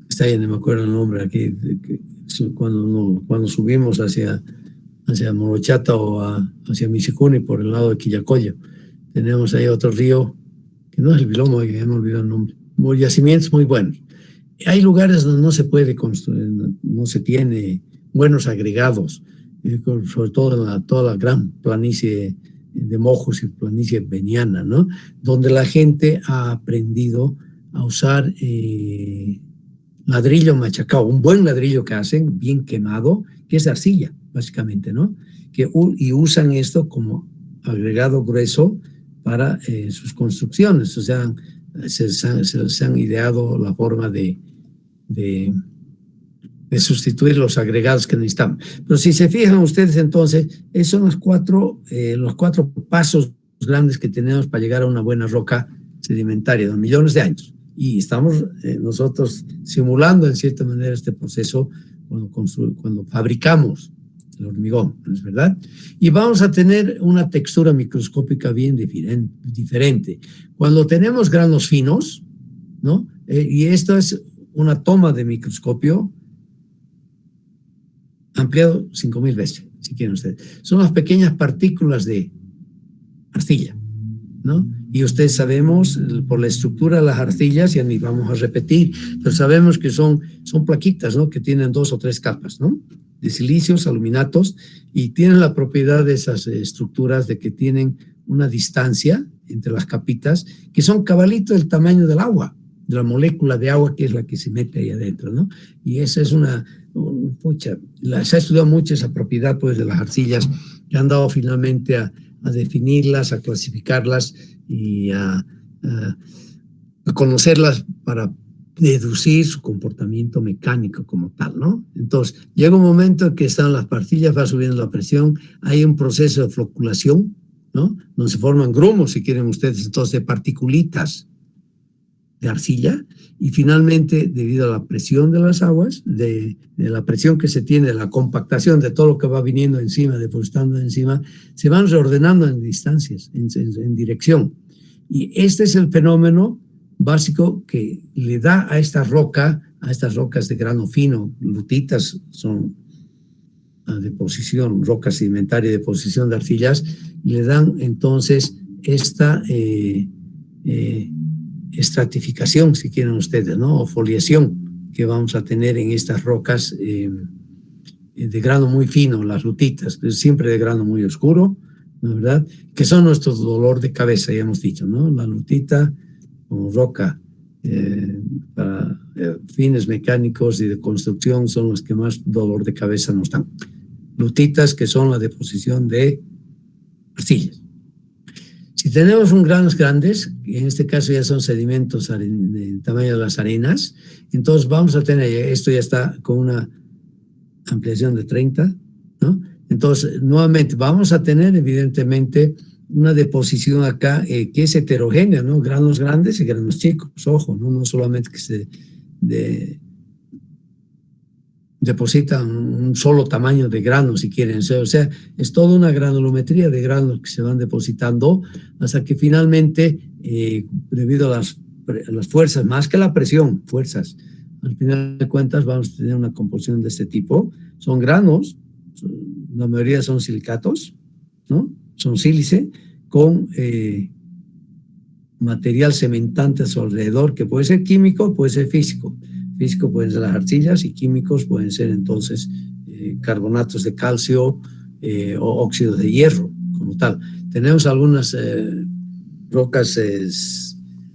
está ahí, no me acuerdo el nombre, aquí, cuando subimos hacia Morochata o hacia Misicuni por el lado de Quillacollo, tenemos ahí otro río, que no es el Viloma, que ya me olvidé el nombre, yacimientos muy buenos. Hay lugares donde no se puede construir, no se tiene buenos agregados, sobre todo en toda la gran planicie de Mojos y planicie veniana, ¿no? Donde la gente ha aprendido a usar ladrillo machacado, un buen ladrillo que hacen, bien quemado, que es arcilla, básicamente, ¿no? Y usan esto como agregado grueso para sus construcciones, o sea, se han ideado la forma de sustituir los agregados que necesitamos. Pero si se fijan ustedes, entonces, esos son los cuatro pasos grandes que tenemos para llegar a una buena roca sedimentaria de millones de años. Y estamos nosotros simulando, en cierta manera, este proceso cuando fabricamos el hormigón, ¿no es verdad? Y vamos a tener una textura microscópica bien diferente. Cuando tenemos granos finos, ¿no? Y esto es una toma de microscopio ampliado 5,000 veces, si quieren ustedes. Son las pequeñas partículas de arcilla, ¿no? Y ustedes sabemos, por la estructura de las arcillas, ya ni vamos a repetir, pero sabemos que son plaquitas, ¿no? Que tienen 2 o 3 capas, ¿no? De silicios, aluminatos, y tienen la propiedad de esas estructuras de que tienen una distancia entre las capitas, que son cabalito del tamaño del agua, de la molécula de agua que es la que se mete ahí adentro, ¿no? Y esa es se ha estudiado mucho esa propiedad, pues, de las arcillas, que han dado finalmente a definirlas, a clasificarlas y a conocerlas para deducir su comportamiento mecánico como tal, ¿no? Entonces, llega un momento en que están las partillas, va subiendo la presión, hay un proceso de floculación, ¿no? Donde se forman grumos, si quieren ustedes, entonces, de particulitas de arcilla, y finalmente, debido a la presión de las aguas, de la presión que se tiene, de la compactación de todo lo que va viniendo encima, depositando encima, se van reordenando en distancias, en dirección. Y este es el fenómeno básico que le da a estas rocas de grano fino, lutitas son a deposición, rocas sedimentarias de deposición de arcillas, le dan entonces esta estratificación, si quieren ustedes, ¿no? O foliación que vamos a tener en estas rocas de grano muy fino, las lutitas, siempre de grano muy oscuro, ¿no? ¿Verdad? Que son nuestro dolor de cabeza, ya hemos dicho, ¿no? La lutita como roca para fines mecánicos y de construcción son los que más dolor de cabeza nos dan. Lutitas que son la deposición de arcillas. Si tenemos granos grandes, en este caso ya son sedimentos del tamaño de las arenas, entonces vamos a tener, esto ya está con una ampliación de 30, ¿no? Entonces, nuevamente, vamos a tener evidentemente una deposición acá que es heterogénea, ¿no? Granos grandes y granos chicos, ojo, no solamente que se depositan un solo tamaño de granos, si quieren. O sea, es toda una granulometría de granos que se van depositando hasta que finalmente, debido a las fuerzas, más que la presión, fuerzas, al final de cuentas vamos a tener una composición de este tipo. Son granos, la mayoría son silicatos, ¿no? Son sílice con material cementante a su alrededor, que puede ser químico, puede ser físico. Físico pueden ser las arcillas y químicos pueden ser entonces carbonatos de calcio o óxidos de hierro como tal. Tenemos algunas rocas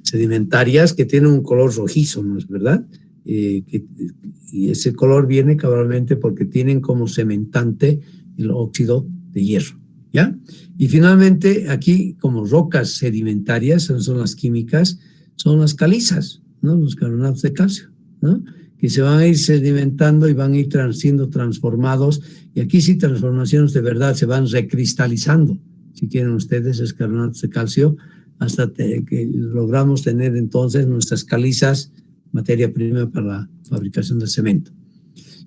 sedimentarias que tienen un color rojizo, ¿no es verdad? y ese color viene cabalmente porque tienen como cementante el óxido de hierro, ¿ya? Y finalmente aquí como rocas sedimentarias, son las químicas, son las calizas, ¿no? Los carbonatos de calcio, ¿no? Que se van a ir sedimentando y van a ir siendo transformados, y aquí sí transformaciones de verdad, se van recristalizando, si quieren ustedes, es carbonatos de calcio, hasta que logramos tener entonces nuestras calizas, materia prima para la fabricación de cemento.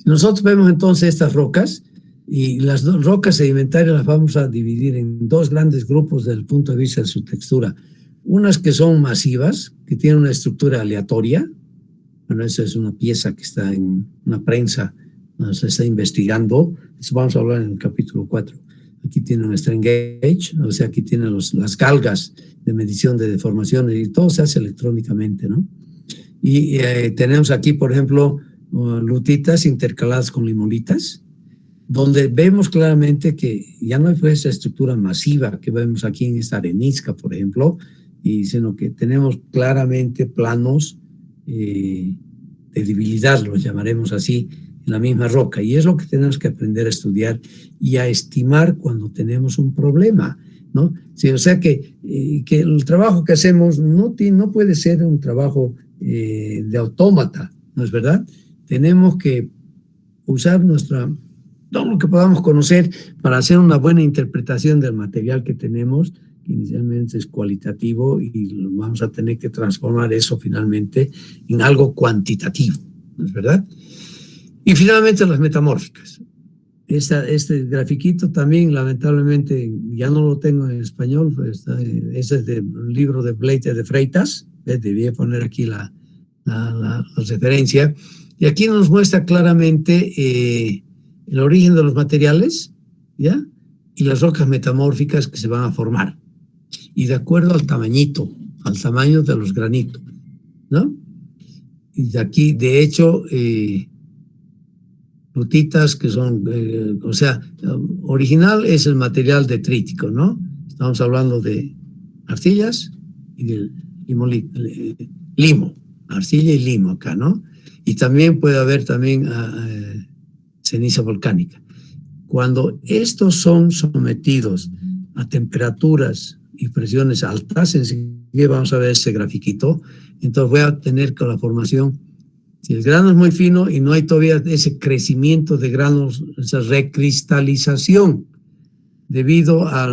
Nosotros vemos entonces estas rocas, y las rocas sedimentarias las vamos a dividir en dos grandes grupos desde el punto de vista de su textura. Unas que son masivas, que tienen una estructura aleatoria. Bueno, esa es una pieza que está en una prensa, se está investigando. Eso vamos a hablar en el capítulo 4. Aquí tiene un strain gauge, o sea, aquí tiene las galgas de medición de deformaciones, y todo se hace electrónicamente, ¿no? Y tenemos aquí, por ejemplo, lutitas intercaladas con limolitas, donde vemos claramente que ya no hay esa estructura masiva que vemos aquí en esta arenisca, por ejemplo, sino que tenemos claramente planos de debilidad, los llamaremos así, en la misma roca, y es lo que tenemos que aprender a estudiar y a estimar cuando tenemos un problema, ¿no? Sí, o sea que el trabajo que hacemos no puede ser un trabajo de autómata, ¿no es verdad? Tenemos que usar todo lo que podamos conocer para hacer una buena interpretación del material que tenemos, que inicialmente es cualitativo, y vamos a tener que transformar eso finalmente en algo cuantitativo, ¿no es verdad? Y finalmente las metamórficas. Este grafiquito también, lamentablemente, ya no lo tengo en español, pues ese es del libro de Bleiter de Freitas, debí poner aquí la referencia, y aquí nos muestra claramente el origen de los materiales, ¿ya? Y las rocas metamórficas que se van a formar, y de acuerdo al tamaño de los granitos, ¿no? Y de aquí, de hecho, lutitas que son, o sea, original es el material detrítico, ¿no? Estamos hablando de arcillas y de limo, arcilla y limo acá, ¿no? Y también puede haber también ceniza volcánica. Cuando estos son sometidos a temperaturas y presiones altas, enseguida vamos a ver ese grafiquito, entonces voy a tener con la formación, si el grano es muy fino y no hay todavía ese crecimiento de granos, esa recristalización, debido a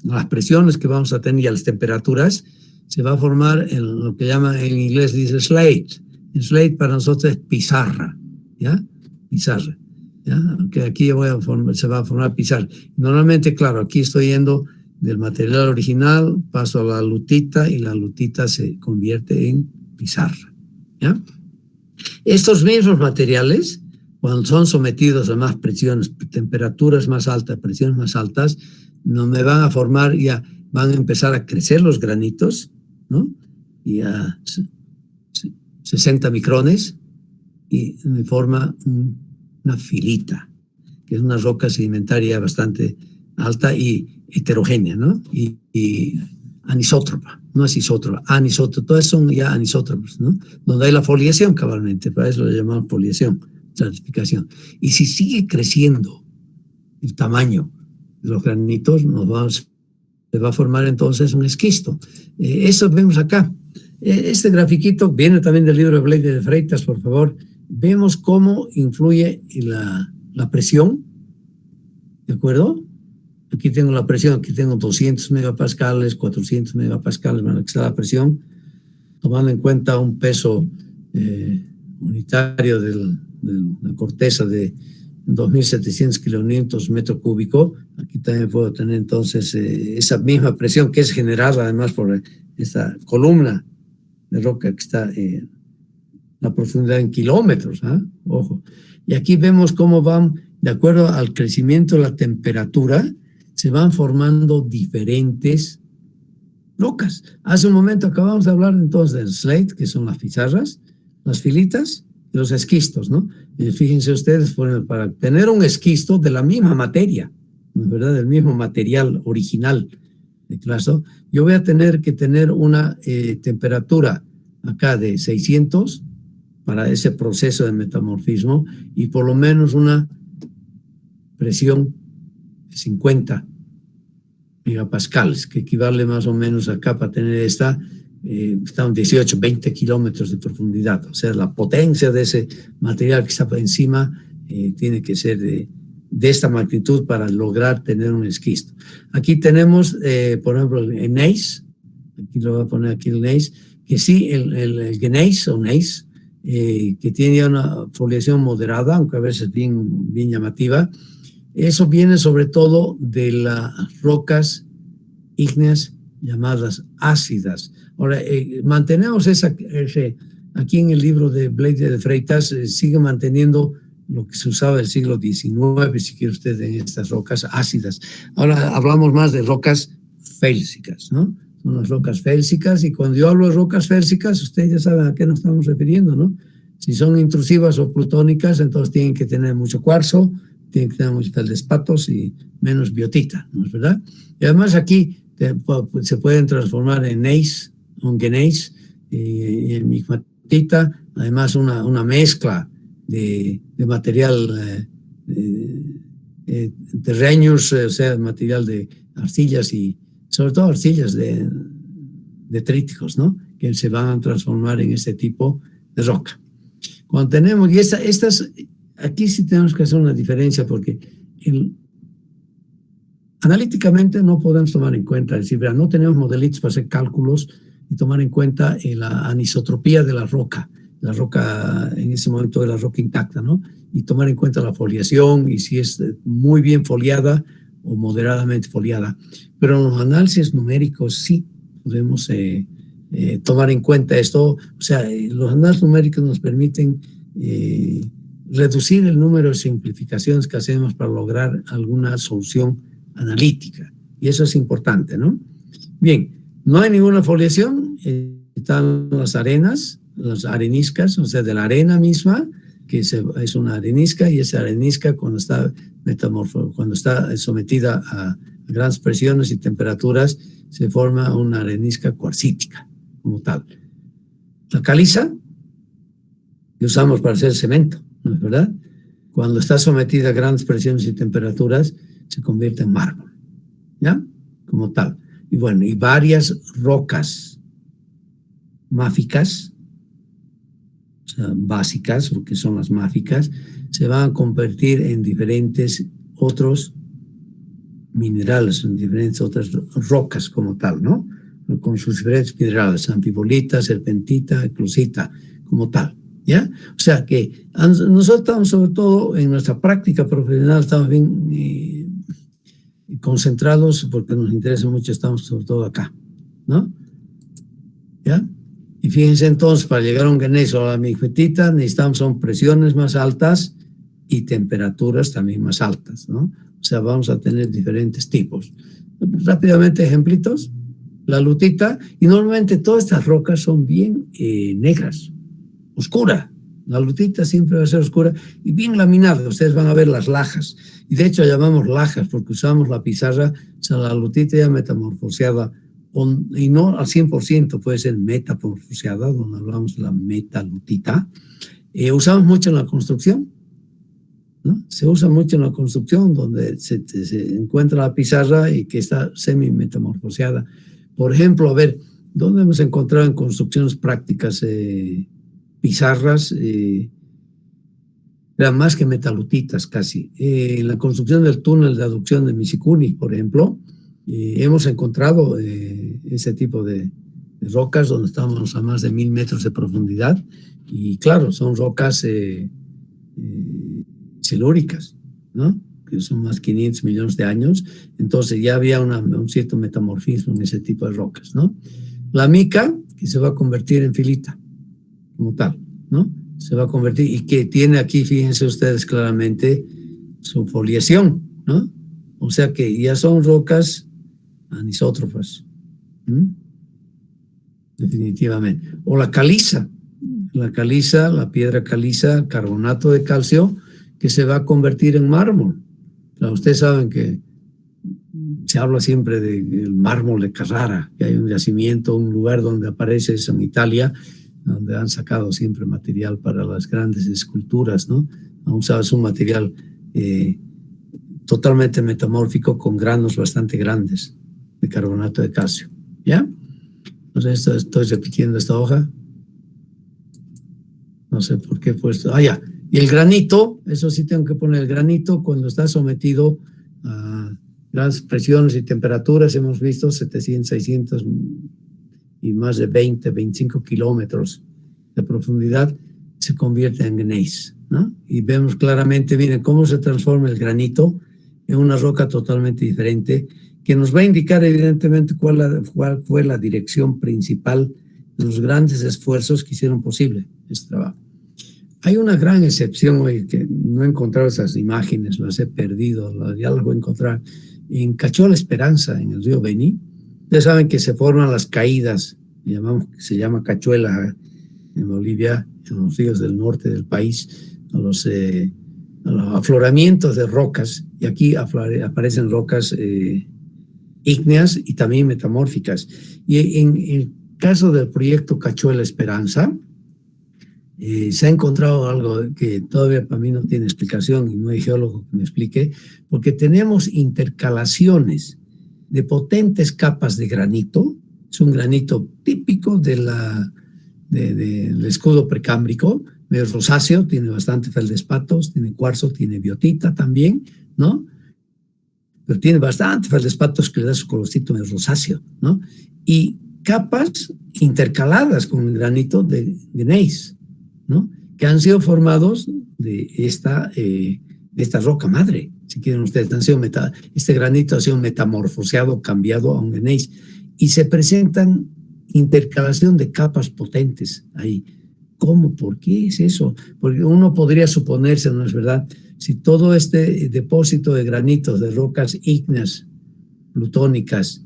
las presiones que vamos a tener y a las temperaturas, se va a formar lo que llama en inglés, dice slate. El slate para nosotros es pizarra, ¿ya? Pizarra, ¿ya? Aunque aquí se va a formar pizarra. Normalmente, claro, aquí estoy yendo del material original, paso a la lutita, y la lutita se convierte en pizarra, ¿ya? Estos mismos materiales, cuando son sometidos a más presiones, temperaturas más altas, presiones más altas, no me van a formar, ya van a empezar a crecer los granitos, ¿no? Y a 60 micrones, y me forma una filita, que es una roca sedimentaria bastante alta y heterogénea, ¿no? Y anisótropa, no es isótropa, anisótropa, todas son ya anisótropas, ¿no? Donde hay la foliación cabalmente, para eso lo llamamos foliación, stratificación. Y si sigue creciendo el tamaño de los granitos, se va a formar entonces un esquisto. Eso vemos acá. Este grafiquito viene también del libro de Bleiter de Freitas, por favor. Vemos cómo influye la presión, ¿de acuerdo? Aquí tengo la presión, aquí tengo 200 megapascales, 400 megapascales, bueno, aquí está la presión, tomando en cuenta un peso unitario de la corteza de 2.700 kilonewtons metro cúbico. Aquí también puedo tener entonces esa misma presión, que es generada además por esta columna de roca que está la profundidad en kilómetros, ¿eh? Ojo. Y aquí vemos cómo van, de acuerdo al crecimiento de la temperatura, se van formando diferentes rocas. Hace un momento acabamos de hablar entonces del slate, que son las pizarras, las filitas y los esquistos, ¿no? Fíjense ustedes, para tener un esquisto de la misma materia, ¿no es verdad? Del mismo material original de claso, yo voy a tener que tener una temperatura acá de 600 para ese proceso de metamorfismo y por lo menos una presión de 50 megapascales, que equivale más o menos acá para tener está en 18, 20 kilómetros de profundidad. O sea, la potencia de ese material que está por encima tiene que ser de esta magnitud para lograr tener un esquisto. Aquí tenemos, por ejemplo, el gneiss. Aquí lo voy a poner aquí el gneiss, que sí, el gneiss o gneiss, que tiene una foliación moderada, aunque a veces bien llamativa. Eso viene sobre todo de las rocas ígneas llamadas ácidas. Ahora, mantenemos aquí en el libro de Bleide de Freitas, sigue manteniendo lo que se usaba del siglo XIX, si quiere usted, en estas rocas ácidas. Ahora hablamos más de rocas félsicas, ¿no? Son las rocas félsicas, y cuando yo hablo de rocas félsicas, ustedes ya saben a qué nos estamos refiriendo, ¿no? Si son intrusivas o plutónicas, entonces tienen que tener mucho cuarzo, tienen que tener muchos feldespatos y menos biotita, ¿no es verdad? Y además aquí se pueden transformar en gneiss, un gneiss y en migmatita, además una mezcla de material terreños, o sea, material de arcillas y sobre todo arcillas de detríticos, ¿no? Que se van a transformar en este tipo de roca. Cuando tenemos, y estas, aquí sí tenemos que hacer una diferencia porque analíticamente no podemos tomar en cuenta, es decir, no tenemos modelitos para hacer cálculos y tomar en cuenta la anisotropía de la roca en ese momento de la roca intacta, ¿no? Y tomar en cuenta la foliación y si es muy bien foliada o moderadamente foliada. Pero en los análisis numéricos sí podemos tomar en cuenta esto. O sea, los análisis numéricos nos permiten reducir el número de simplificaciones que hacemos para lograr alguna solución analítica. Y eso es importante, ¿no? Bien, no hay ninguna foliación, están las arenas, las areniscas, o sea, de la arena misma, que es una arenisca, y esa arenisca cuando está sometida a grandes presiones y temperaturas, se forma una arenisca cuarcítica, como tal. La caliza, que usamos para hacer cemento, ¿no es verdad? Cuando está sometida a grandes presiones y temperaturas, se convierte en mármol, ¿ya? Como tal. Y bueno, y varias rocas máficas, o sea, básicas, o que son las máficas, se van a convertir en diferentes otros minerales, en diferentes otras rocas como tal, ¿no? Con sus diferentes minerales, amfibolita, serpentita, eclusita, como tal, ¿ya? O sea que nosotros estamos, sobre todo en nuestra práctica profesional, estamos bien concentrados porque nos interesa mucho, estamos sobre todo acá, ¿no? ¿Ya? Y fíjense entonces, para llegar a un gneiss o a la migmatita necesitamos son presiones más altas y temperaturas también más altas, ¿no? O sea, vamos a tener diferentes tipos. Rápidamente, ejemplitos. La lutita, y normalmente todas estas rocas son bien negras, oscura. La lutita siempre va a ser oscura y bien laminada. Ustedes van a ver las lajas. Y de hecho llamamos lajas porque usamos la pizarra, o sea, la lutita ya metamorfoseada, y no al 100%, puede ser metamorfoseada, donde hablamos de la metalutita. Usamos mucho en la construcción, ¿no? Se usa mucho en la construcción, donde se encuentra la pizarra y que está semi-metamorfoseada. Por ejemplo, a ver, ¿dónde hemos encontrado en construcciones prácticas pizarras? Eran más que metalutitas casi. En la construcción del túnel de aducción de Misikuni, por ejemplo, hemos encontrado ese tipo de rocas donde estamos a más de 1000 metros de profundidad y claro, son rocas silúricas, ¿no? Que son más de 500 millones de años, entonces ya había un cierto metamorfismo en ese tipo de rocas, ¿no? La mica, que se va a convertir en filita, como tal, ¿no? Se va a convertir, y que tiene aquí, fíjense ustedes claramente, su foliación, ¿no? O sea que ya son rocas anisótrofas, definitivamente. O la caliza, la piedra caliza, carbonato de calcio, que se va a convertir en mármol. Claro, ustedes saben que se habla siempre del mármol de Carrara, que hay un yacimiento, un lugar donde aparece eso en Italia, donde han sacado siempre material para las grandes esculturas, ¿no? Es un material totalmente metamórfico con granos bastante grandes de carbonato de calcio, ¿ya? Entonces estoy repitiendo esta hoja. No sé por qué he puesto. Ya. Y el granito, eso sí tengo que poner el granito cuando está sometido a grandes presiones y temperaturas. Hemos visto 700, 600 y más de 20, 25 kilómetros de profundidad, se convierte en gneiss, ¿no? Y vemos claramente, miren, cómo se transforma el granito en una roca totalmente diferente, que nos va a indicar evidentemente cuál fue la dirección principal de los grandes esfuerzos que hicieron posible este trabajo. Hay una gran excepción hoy, que no he encontrado esas imágenes, las he perdido, ya las voy a encontrar, en Cachola Esperanza, en el río Beni. Ustedes saben que se forman las caídas, se llama Cachuela en Bolivia, en los ríos del norte del país, a los afloramientos de rocas, y aquí aparecen rocas ígneas y también metamórficas. Y en el caso del proyecto Cachuela Esperanza, se ha encontrado algo que todavía para mí no tiene explicación y no hay geólogo que me explique, porque tenemos intercalaciones de potentes capas de granito. Es un granito típico del escudo precámbrico, medio rosáceo, tiene bastante feldespatos, tiene cuarzo, tiene biotita también, ¿no? Pero tiene bastante feldespatos que le da su colorcito medio rosáceo, ¿no? Y capas intercaladas con el granito de gneiss, ¿no? Que han sido formados de esta roca madre, si quieren ustedes. Este granito ha sido metamorfoseado, cambiado a un gneiss, y se presentan intercalación de capas potentes ahí. ¿Cómo? ¿Por qué es eso? Porque uno podría suponerse, ¿no es verdad? Si todo este depósito de granitos, de rocas ígneas plutónicas,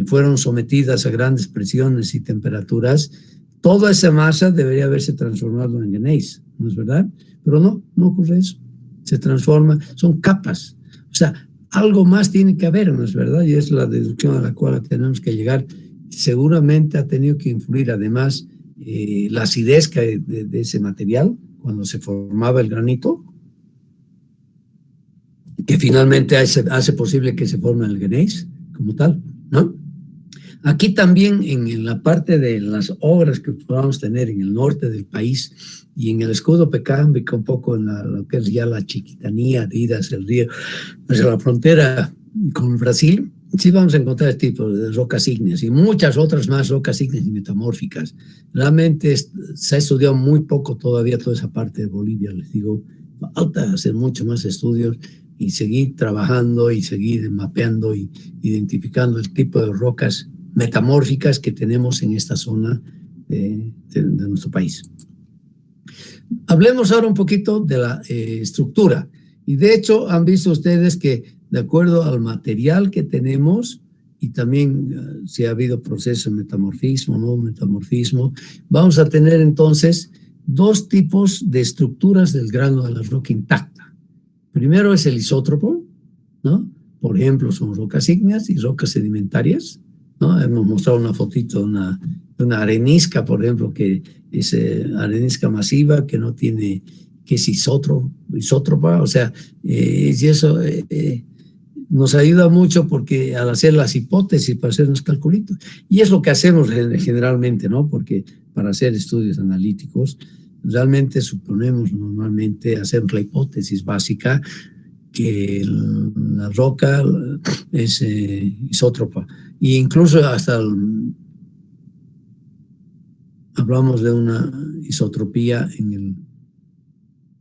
fueron sometidas a grandes presiones y temperaturas, toda esa masa debería haberse transformado en gneiss, ¿no es verdad? Pero no ocurre eso. Se transforma, son capas. O sea, algo más tiene que haber, ¿no es verdad? Y es la deducción a la cual tenemos que llegar. Seguramente ha tenido que influir además la acidez de ese material cuando se formaba el granito, que finalmente hace posible que se forme el gneiss como tal, ¿no? Aquí también en la parte de las obras que podamos tener en el norte del país y en el escudo precámbrico, un poco en lo que es ya la Chiquitanía, de ida hacia el río, hacia la frontera con Brasil, sí vamos a encontrar este tipo de rocas ígneas y muchas otras más rocas ígneas y metamórficas. Realmente se ha estudiado muy poco todavía toda esa parte de Bolivia, les digo. Falta hacer mucho más estudios y seguir trabajando y seguir mapeando y identificando el tipo de rocas metamórficas que tenemos en esta zona de nuestro país. Hablemos ahora un poquito de la estructura. Y de hecho han visto ustedes que de acuerdo al material que tenemos y también si ha habido proceso de metamorfismo, no metamorfismo, vamos a tener entonces dos tipos de estructuras del grano de la roca intacta. Primero es el isótropo, ¿no? Por ejemplo, son rocas ígneas y rocas sedimentarias, ¿no? Hemos mostrado una fotito de una arenisca, por ejemplo, que es arenisca masiva, que no tiene, que es isótropa, o sea, y eso nos ayuda mucho porque al hacer las hipótesis, para hacer los calculitos, y es lo que hacemos generalmente, ¿no? Porque para hacer estudios analíticos, realmente suponemos normalmente hacer la hipótesis básica que la roca es isótropa. E incluso hasta hablamos de una isotropía en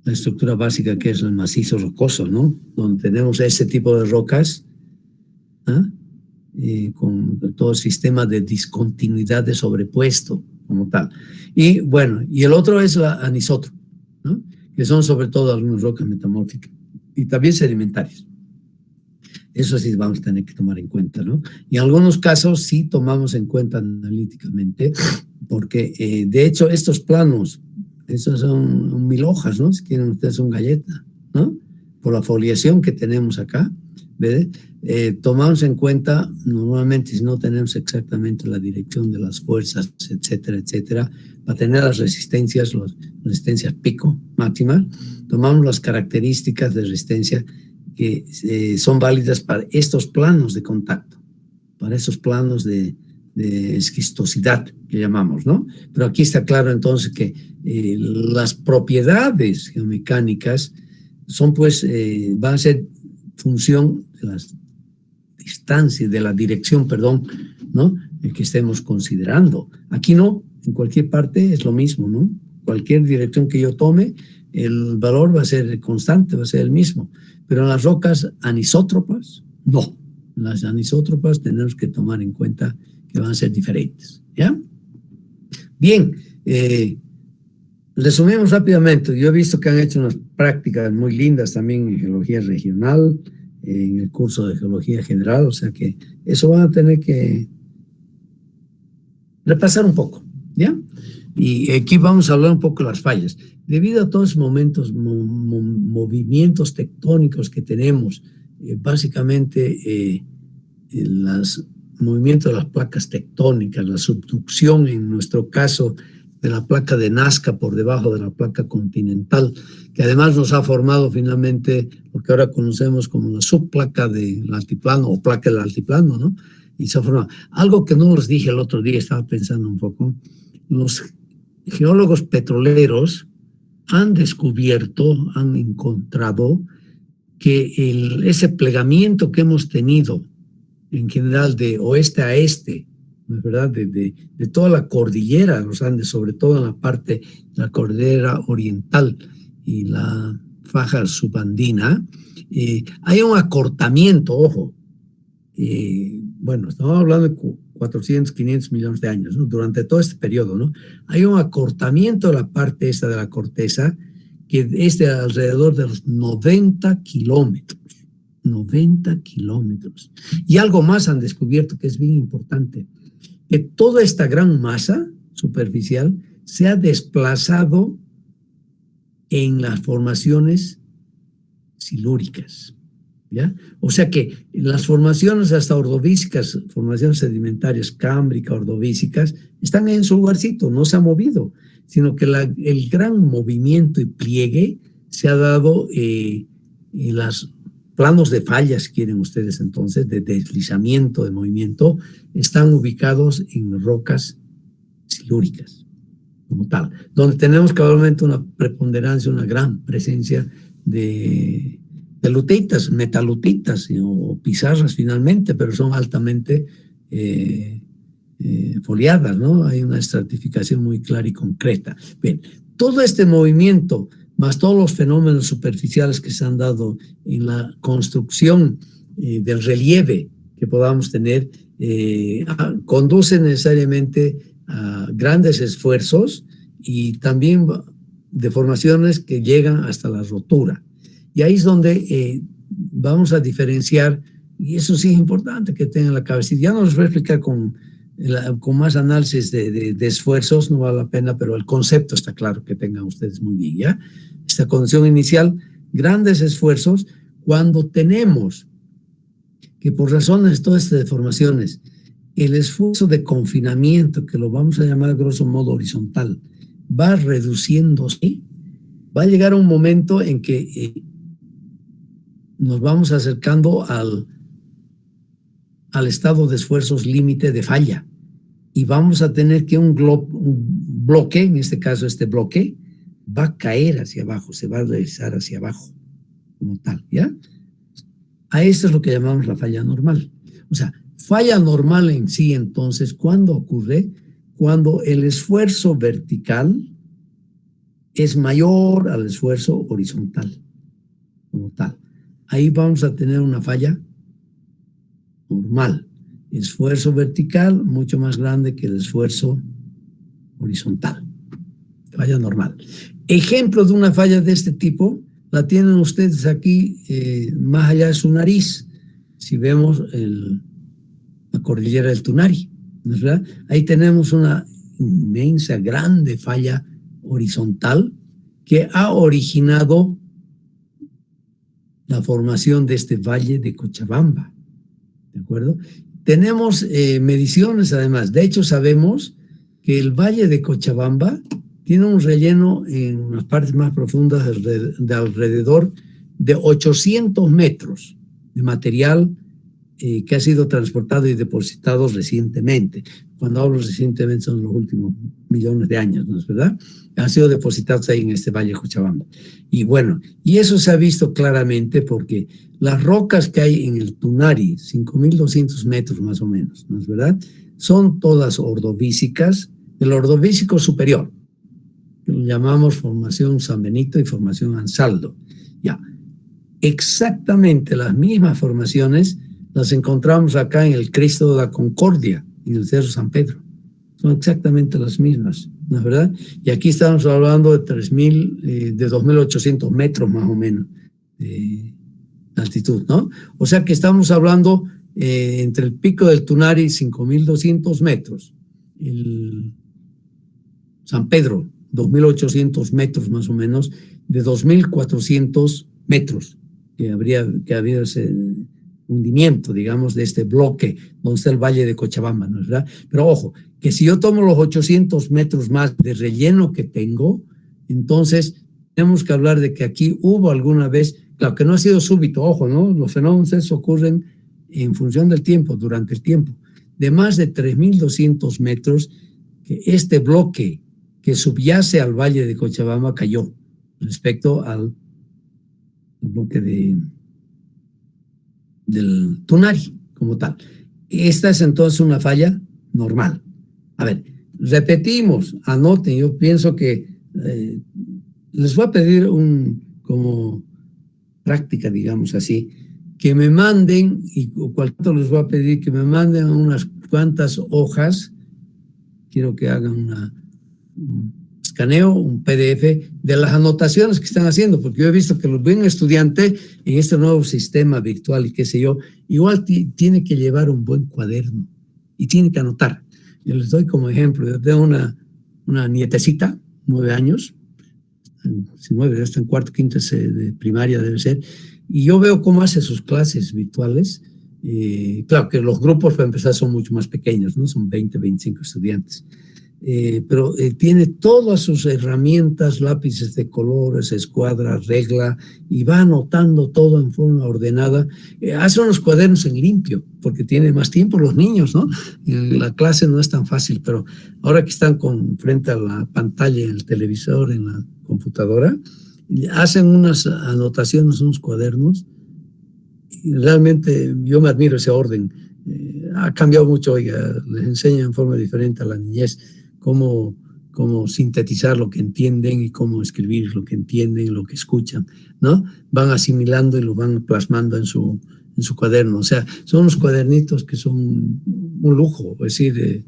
la estructura básica que es el macizo rocoso, ¿no? Donde tenemos ese tipo de rocas, con todo el sistema de discontinuidad de sobrepuesto como tal. Y bueno, y el otro es la anisótropa, ¿no? Que son sobre todo algunas rocas metamórficas y también sedimentarias. Eso sí vamos a tener que tomar en cuenta, ¿no? Y en algunos casos sí tomamos en cuenta analíticamente, porque de hecho estos planos, estos son 1000 hojas, ¿no? Si quieren ustedes son galletas, ¿no? Por la foliación que tenemos acá, ¿Ve? Tomamos en cuenta, normalmente si no tenemos exactamente la dirección de las fuerzas, etcétera, etcétera, para tener las resistencias pico máxima, tomamos las características de resistencia que son válidas para estos planos de contacto, para esos planos de esquistosidad que llamamos, ¿no? Pero aquí está claro entonces que las propiedades geomecánicas son pues, van a ser función de las distancias, de la dirección, perdón, ¿no? Que estemos considerando. Aquí no, en cualquier parte es lo mismo, ¿no? Cualquier dirección que yo tome, el valor va a ser constante, va a ser el mismo. Pero en las rocas anisótropas, no. En las anisótropas tenemos que tomar en cuenta que van a ser diferentes, ¿ya? Bien, resumimos rápidamente. Yo he visto que han hecho unas prácticas muy lindas también en geología regional, en el curso de geología general, o sea que eso van a tener que repasar un poco, ¿ya? Y aquí vamos a hablar un poco de las fallas. Debido a todos los movimientos tectónicos que tenemos, básicamente los movimientos de las placas tectónicas, la subducción en nuestro caso de la placa de Nazca por debajo de la placa continental, que además nos ha formado finalmente lo que ahora conocemos como la subplaca del altiplano o placa del altiplano, ¿no? Y se ha formado. Algo que no les dije el otro día, estaba pensando un poco, los geólogos petroleros han descubierto, han encontrado que ese plegamiento que hemos tenido en general de oeste a este, ¿verdad? De toda la cordillera de los Andes, sobre todo en la parte de la cordillera oriental y la faja subandina, hay un acortamiento, ojo, bueno, estamos hablando de 400, 500 millones de años, ¿no? Durante todo este periodo, ¿no? Hay un acortamiento de la parte esta de la corteza que es de alrededor de los 90 kilómetros. 90 kilómetros. Y algo más han descubierto que es bien importante, que toda esta gran masa superficial se ha desplazado en las formaciones silúricas, ¿ya? O sea que las formaciones hasta ordovícicas, formaciones sedimentarias, cámbrica, ordovícicas, están en su lugarcito, no se ha movido, sino que el gran movimiento y pliegue se ha dado en las planos de fallas, quieren ustedes entonces, de deslizamiento, de movimiento, están ubicados en rocas silúricas, como tal, donde tenemos cabalmente una preponderancia, una gran presencia de lutitas, metalutitas o pizarras finalmente, pero son altamente foliadas, ¿no? Hay una estratificación muy clara y concreta. Bien, todo este movimiento más todos los fenómenos superficiales que se han dado en la construcción del relieve que podamos tener, conducen necesariamente a grandes esfuerzos y también deformaciones que llegan hasta la rotura. Y ahí es donde vamos a diferenciar, y eso sí es importante que tengan la cabecita. Ya no les voy a explicar con más análisis de esfuerzos, no vale la pena, pero el concepto está claro que tengan ustedes muy bien, ¿ya? Esta condición inicial, grandes esfuerzos, cuando tenemos que por razones de todas estas deformaciones, el esfuerzo de confinamiento, que lo vamos a llamar grosso modo horizontal, va reduciéndose, va a llegar un momento en que nos vamos acercando al estado de esfuerzos límite de falla y vamos a tener que un bloque, en este caso este bloque, va a caer hacia abajo, se va a deslizar hacia abajo como tal, ¿ya? A eso es lo que llamamos la falla normal. O sea, falla normal en sí, entonces, ¿cuándo ocurre? Cuando el esfuerzo vertical es mayor al esfuerzo horizontal como tal. Ahí vamos a tener una falla normal. Esfuerzo vertical mucho más grande que el esfuerzo horizontal. Falla normal. Ejemplo de una falla de este tipo la tienen ustedes aquí, más allá de su nariz. Si vemos la cordillera del Tunari, ¿no es verdad? Ahí tenemos una inmensa, grande falla horizontal que ha originado la formación de este valle de Cochabamba, ¿de acuerdo? Tenemos mediciones además. De hecho, sabemos que el valle de Cochabamba tiene un relleno en las partes más profundas de alrededor de 800 metros de material que ha sido transportado y depositado recientemente. Cuando hablo recientemente son los últimos millones de años, ¿no es verdad? Han sido depositados ahí en este valle de Cochabamba. Y bueno, y eso se ha visto claramente porque las rocas que hay en el Tunari, 5.200 metros más o menos, ¿no es verdad? Son todas ordovícicas, del ordovícico superior, que lo llamamos formación San Benito y formación Ansaldo. Ya, exactamente las mismas formaciones las encontramos acá en el Cristo de la Concordia, en el Cerro San Pedro. Son exactamente las mismas, ¿no es verdad? Y aquí estamos hablando de 2.800 metros más o menos de altitud, ¿no? O sea que estamos hablando entre el pico del Tunari, 5.200 metros, el San Pedro, 2.800 metros más o menos, de 2.400 metros que había ese hundimiento, digamos, de este bloque donde está el valle de Cochabamba, ¿no es verdad? Pero ojo, que si yo tomo los 800 metros más de relleno que tengo, entonces tenemos que hablar de que aquí hubo alguna vez, claro que no ha sido súbito, ojo, ¿no? Los fenómenos esos ocurren en función del tiempo, durante el tiempo, de más de 3.200 metros, que este bloque que subyace al valle de Cochabamba cayó respecto al bloque del Tunari como tal. Esta es entonces una falla normal. A ver, repetimos, anoten, yo pienso que les voy a pedir como práctica, digamos así, que me manden, y cualquier les voy a pedir que me manden unas cuantas hojas, quiero que hagan un escaneo, un PDF de las anotaciones que están haciendo, porque yo he visto que los buen estudiante en este nuevo sistema virtual y qué sé yo, igual tiene que llevar un buen cuaderno y tiene que anotar. Yo les doy como ejemplo, yo tengo una nietecita, 9 años, 9, ya está en cuarto, quinto de primaria debe ser, y yo veo cómo hace sus clases virtuales. Claro que los grupos para empezar son mucho más pequeños, ¿no? Son 20, 25 estudiantes. Pero tiene todas sus herramientas, lápices de colores, escuadra, regla, y va anotando todo en forma ordenada. Hace unos cuadernos en limpio, porque tiene más tiempo los niños, ¿no? La clase no es tan fácil, pero ahora que están frente a la pantalla, en el televisor, en la computadora, hacen unas anotaciones, unos cuadernos, y realmente yo me admiro ese orden. Ha cambiado mucho, oiga, les enseñan en forma diferente a la niñez cómo sintetizar lo que entienden y cómo escribir lo que entienden, lo que escuchan, ¿no? Van asimilando y lo van plasmando en su cuaderno. O sea, son unos cuadernitos que son un lujo, es decir,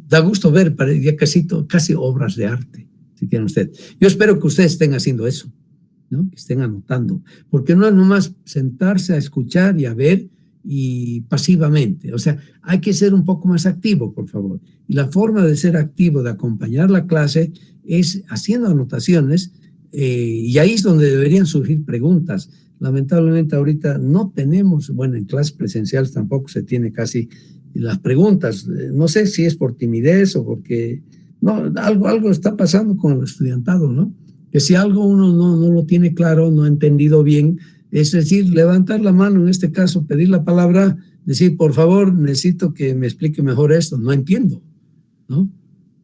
da gusto ver, ya casi obras de arte, si quieren ustedes. Yo espero que ustedes estén haciendo eso, ¿no? Que estén anotando, porque no es nomás sentarse a escuchar y a ver y pasivamente, o sea, hay que ser un poco más activo, por favor. Y la forma de ser activo, de acompañar la clase, es haciendo anotaciones, y ahí es donde deberían surgir preguntas. Lamentablemente ahorita no tenemos, bueno, en clases presenciales tampoco se tiene casi las preguntas. No sé si es por timidez o porque no, algo está pasando con el estudiantado, ¿no? Que si algo uno no lo tiene claro, no ha entendido bien, es decir, levantar la mano, en este caso, pedir la palabra, decir, por favor, necesito que me explique mejor esto, no entiendo, ¿no?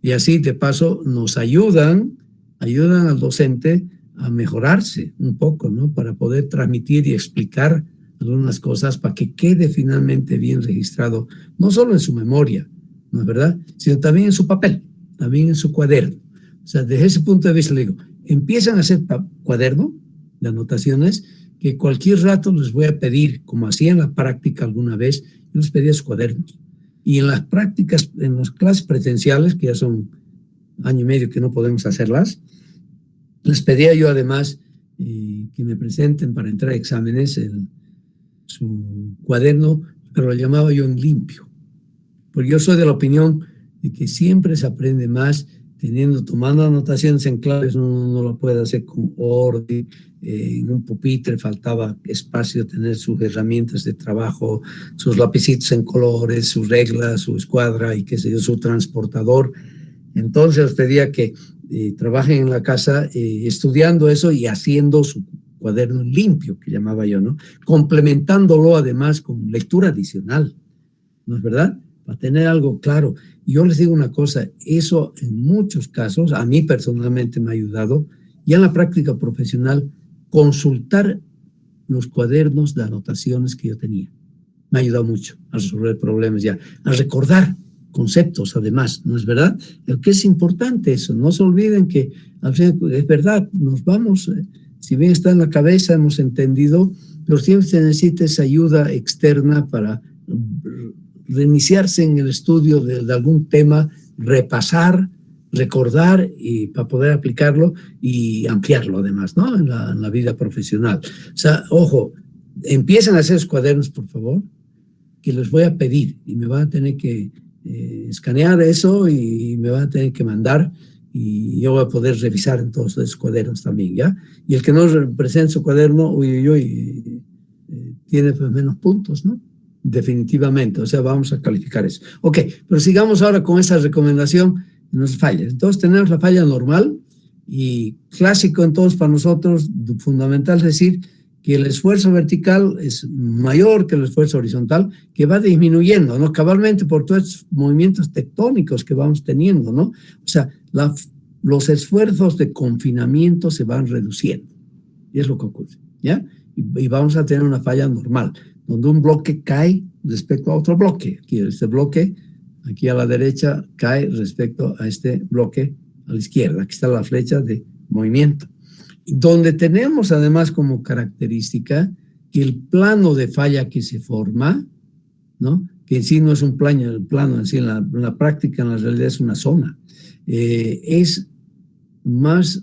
Y así, de paso, nos ayudan al docente a mejorarse un poco, ¿no? Para poder transmitir y explicar algunas cosas para que quede finalmente bien registrado, no solo en su memoria, ¿no es verdad?, sino también en su papel, también en su cuaderno. O sea, desde ese punto de vista, le digo, empiezan a hacer cuaderno de anotaciones, que cualquier rato les voy a pedir, como hacía en la práctica alguna vez, yo les pedía sus cuadernos. Y en las prácticas, en las clases presenciales, que ya son año y medio que no podemos hacerlas, les pedía yo además que me presenten para entrar a exámenes su cuaderno, pero lo llamaba yo en limpio. Porque yo soy de la opinión de que siempre se aprende más tomando anotaciones en claves, uno no lo puede hacer con orden. En un pupitre faltaba espacio, tener sus herramientas de trabajo, sus lapicitos en colores, sus reglas, su escuadra y qué sé yo, su transportador. Entonces os pedía que trabajen en la casa estudiando eso y haciendo su cuaderno limpio, que llamaba yo, ¿no? Complementándolo además con lectura adicional, ¿no es verdad? Para tener algo claro. Y yo les digo una cosa, eso en muchos casos, a mí personalmente me ha ayudado, y en la práctica profesional, consultar los cuadernos de anotaciones que yo tenía. Me ha ayudado mucho a resolver problemas ya, a recordar conceptos además, ¿no es verdad? Lo que es importante eso, no se olviden que al fin, es verdad, nos vamos, si bien está en la cabeza, hemos entendido, pero siempre se necesita esa ayuda externa para reiniciarse en el estudio de algún tema, repasar, recordar y para poder aplicarlo y ampliarlo además, ¿no? En la vida profesional. O sea, ojo, empiecen a hacer sus cuadernos, por favor, que les voy a pedir y me van a tener que escanear eso y me van a tener que mandar y yo voy a poder revisar en todos esos cuadernos también, ¿ya? Y el que no presente su cuaderno, tiene pues menos puntos, ¿no? Definitivamente, o sea, vamos a calificar eso. Ok, pero sigamos ahora con esa recomendación, nos falla. Entonces tenemos la falla normal y clásico entonces para nosotros, fundamental es decir que el esfuerzo vertical es mayor que el esfuerzo horizontal, que va disminuyendo, ¿no? Cabalmente por todos estos movimientos tectónicos que vamos teniendo, ¿no? O sea, los esfuerzos de confinamiento se van reduciendo, y es lo que ocurre, ¿ya? Y vamos a tener una falla normal, donde un bloque cae respecto a otro bloque. Aquí este bloque, aquí a la derecha, cae respecto a este bloque a la izquierda. Aquí está la flecha de movimiento. Donde tenemos además como característica que el plano de falla que se forma, ¿no? Que en sí no es un plano en sí, en la práctica, en la realidad es una zona, es más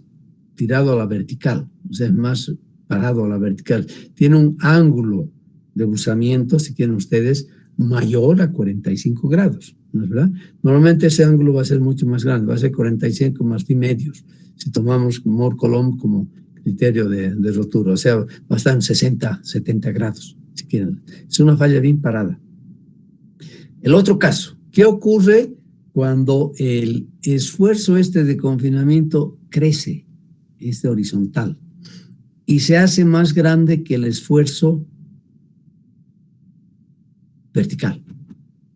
tirado a la vertical, o sea, es más parado a la vertical. Tiene un ángulo de buzamiento, si quieren ustedes, mayor a 45 grados, ¿no es verdad? Normalmente ese ángulo va a ser mucho más grande, va a ser 45 más pi medios, si tomamos Moore-Coulomb como criterio de rotura, o sea, va a estar en 60, 70 grados, si quieren. Es una falla bien parada. El otro caso, ¿qué ocurre cuando el esfuerzo de confinamiento crece, horizontal, y se hace más grande que el esfuerzo vertical?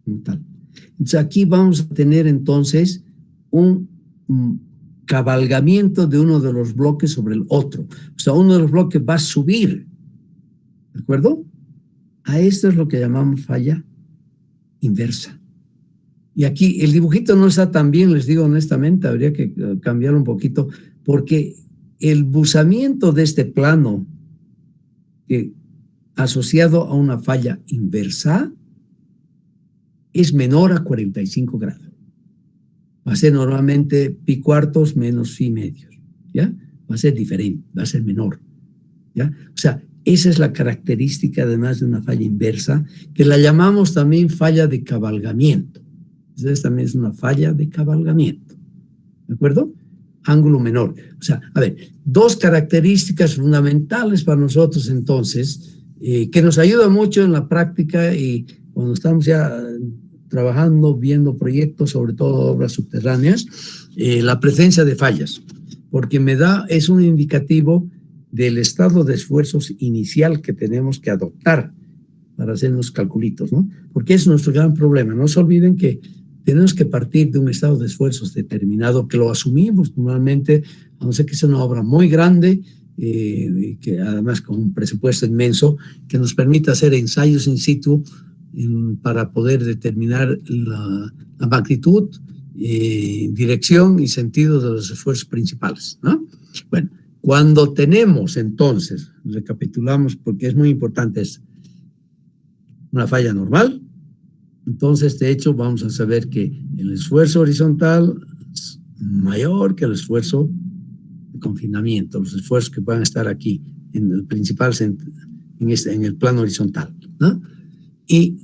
Entonces aquí vamos a tener entonces un cabalgamiento de uno de los bloques sobre el otro. O sea, uno de los bloques va a subir, ¿de acuerdo? A esto es lo que llamamos falla inversa. Y aquí el dibujito no está tan bien, les digo honestamente, habría que cambiarlo un poquito, porque el buzamiento de este plano asociado a una falla inversa es menor a 45 grados. Va a ser normalmente pi cuartos menos phi medios, ¿ya? Va a ser diferente, va a ser menor, ¿ya? O sea, esa es la característica además de una falla inversa, que la llamamos también falla de cabalgamiento. Entonces también es una falla de cabalgamiento, ¿de acuerdo? Ángulo menor. O sea, a ver, dos características fundamentales para nosotros entonces, que nos ayuda mucho en la práctica y cuando estamos ya trabajando, viendo proyectos, sobre todo obras subterráneas, la presencia de fallas, porque es un indicativo del estado de esfuerzos inicial que tenemos que adoptar para hacer unos calculitos, ¿no? Porque es nuestro gran problema. No se olviden que tenemos que partir de un estado de esfuerzos determinado, que lo asumimos normalmente, a no ser que sea una obra muy grande, que además con un presupuesto inmenso, que nos permita hacer ensayos in situ para poder determinar la magnitud, dirección y sentido de los esfuerzos principales, ¿no? Bueno, cuando tenemos entonces, recapitulamos porque es muy importante, es una falla normal, entonces de hecho vamos a saber que el esfuerzo horizontal es mayor que el esfuerzo de confinamiento, los esfuerzos que puedan estar aquí en el principal, en el plano horizontal, ¿no? Y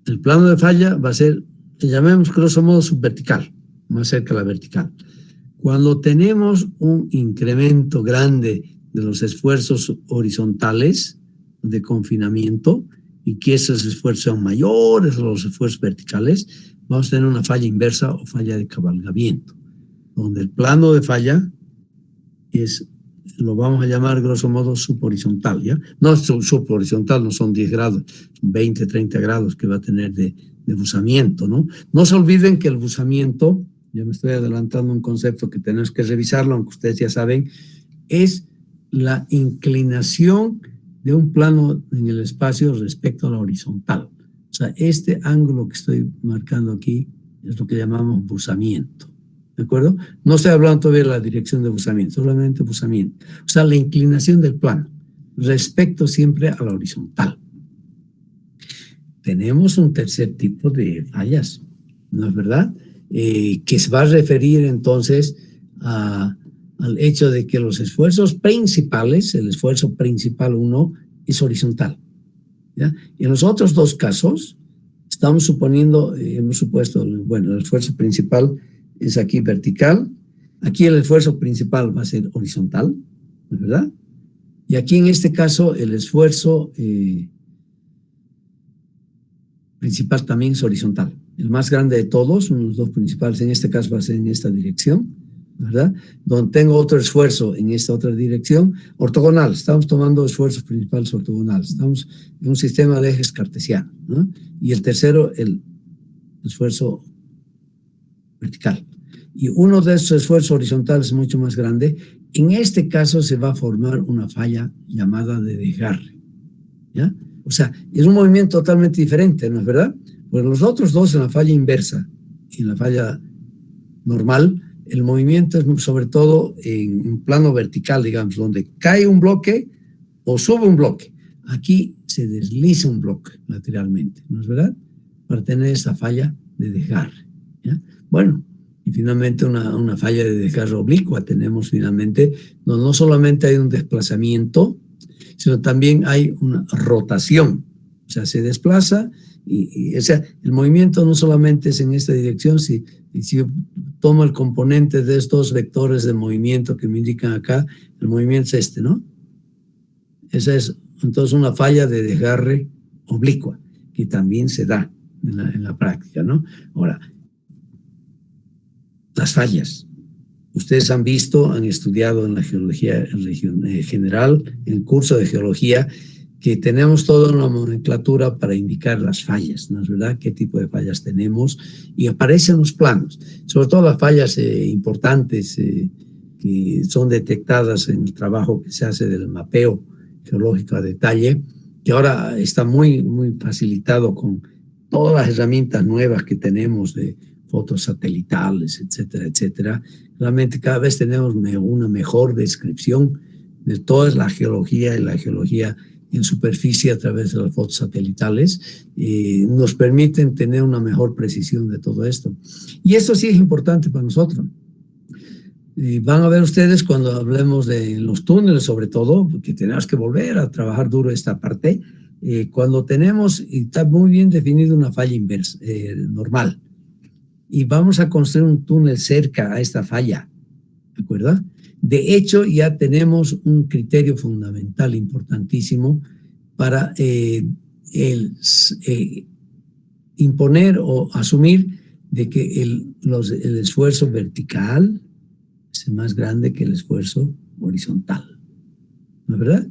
el plano de falla va a ser, que llamemos grosso modo subvertical, más cerca a la vertical. Cuando tenemos un incremento grande de los esfuerzos horizontales de confinamiento y que esos esfuerzos son mayores a los esfuerzos verticales, vamos a tener una falla inversa o falla de cabalgamiento, donde el plano de falla lo vamos a llamar grosso modo subhorizontal, ¿ya? No, subhorizontal no son 10 grados, son 20, 30 grados que va a tener de buzamiento, ¿no? No se olviden que el buzamiento, ya me estoy adelantando un concepto que tenemos que revisarlo, aunque ustedes ya saben, es la inclinación de un plano en el espacio respecto a la horizontal. O sea, este ángulo que estoy marcando aquí es lo que llamamos buzamiento, ¿de acuerdo? No estoy hablando todavía de la dirección de buzamiento, solamente buzamiento. O sea, la inclinación del plano respecto siempre a la horizontal. Tenemos un tercer tipo de fallas, ¿no es verdad? Que se va a referir entonces al hecho de que los esfuerzos principales, el esfuerzo principal 1 es horizontal, ¿ya? Y en los otros dos casos estamos suponiendo, hemos supuesto, bueno, el esfuerzo principal es aquí vertical, aquí el esfuerzo principal va a ser horizontal, ¿no es verdad? Y aquí en este caso el esfuerzo principal también es horizontal. El más grande de todos, uno de los dos principales, en este caso va a ser en esta dirección, ¿verdad? Donde tengo otro esfuerzo en esta otra dirección, ortogonal. Estamos tomando esfuerzos principales ortogonales. Estamos en un sistema de ejes cartesiano, ¿no? Y el tercero, el esfuerzo vertical. Y uno de esos esfuerzos horizontales es mucho más grande. En este caso se va a formar una falla llamada de desgarre, ¿ya? O sea, es un movimiento totalmente diferente, ¿no es verdad? Pues los otros dos, en la falla inversa y en la falla normal, el movimiento es sobre todo en un plano vertical, digamos, donde cae un bloque o sube un bloque. Aquí se desliza un bloque lateralmente, ¿no es verdad? Para tener esa falla de desgarre, ¿ya? Bueno, y finalmente una falla de desgarre oblicua tenemos finalmente, no solamente hay un desplazamiento, sino también hay una rotación. O sea, se desplaza o sea, el movimiento no solamente es en esta dirección, si yo tomo el componente de estos vectores de movimiento que me indican acá, el movimiento es este, ¿no? Esa es entonces una falla de desgarre oblicua, que también se da en la práctica, ¿no? Ahora, las fallas. Ustedes han visto, han estudiado en la geología general, en el curso de geología, que tenemos toda una nomenclatura para indicar las fallas, ¿no es verdad? ¿Qué tipo de fallas tenemos? Y aparecen los planos, sobre todo las fallas importantes que son detectadas en el trabajo que se hace del mapeo geológico a detalle, que ahora está muy, muy facilitado con todas las herramientas nuevas que tenemos de fotos satelitales, etcétera, etcétera. Realmente cada vez tenemos una mejor descripción de toda la geología y la geología en superficie a través de las fotos satelitales, nos permiten tener una mejor precisión de todo esto. Y eso sí es importante para nosotros. Van a ver ustedes cuando hablemos de los túneles, sobre todo, que tenemos que volver a trabajar duro esta parte, cuando tenemos, y está muy bien definido, una falla inversa, normal, y vamos a construir un túnel cerca a esta falla, ¿de acuerdo? De hecho, ya tenemos un criterio fundamental importantísimo para imponer o asumir de que el esfuerzo vertical es más grande que el esfuerzo horizontal, ¿no es verdad?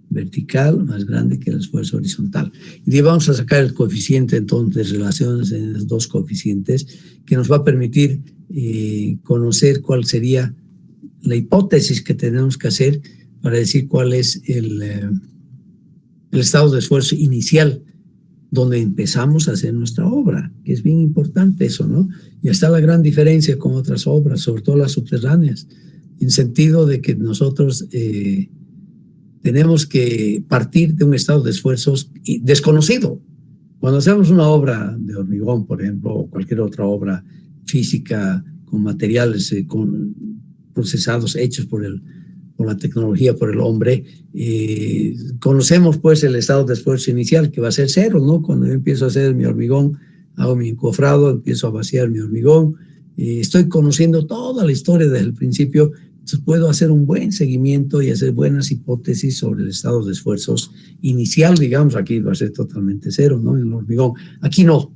Vertical más grande que el esfuerzo horizontal. Y de ahí vamos a sacar el coeficiente entonces, relaciones en los dos coeficientes, que nos va a permitir conocer cuál sería la hipótesis que tenemos que hacer para decir cuál es el estado de esfuerzo inicial donde empezamos a hacer nuestra obra, que es bien importante eso, ¿no? Y está la gran diferencia con otras obras, sobre todo las subterráneas, en sentido de que nosotros tenemos que partir de un estado de esfuerzos desconocido. Cuando hacemos una obra de hormigón, por ejemplo, o cualquier otra obra física con materiales procesados, hechos por la tecnología, por el hombre, conocemos pues el estado de esfuerzo inicial, que va a ser cero, ¿no? Cuando yo empiezo a hacer mi hormigón, hago mi encofrado, empiezo a vaciar mi hormigón, estoy conociendo toda la historia desde el principio, entonces puedo hacer un buen seguimiento y hacer buenas hipótesis sobre el estado de esfuerzos inicial, digamos, aquí va a ser totalmente cero, ¿no? En el hormigón, aquí no.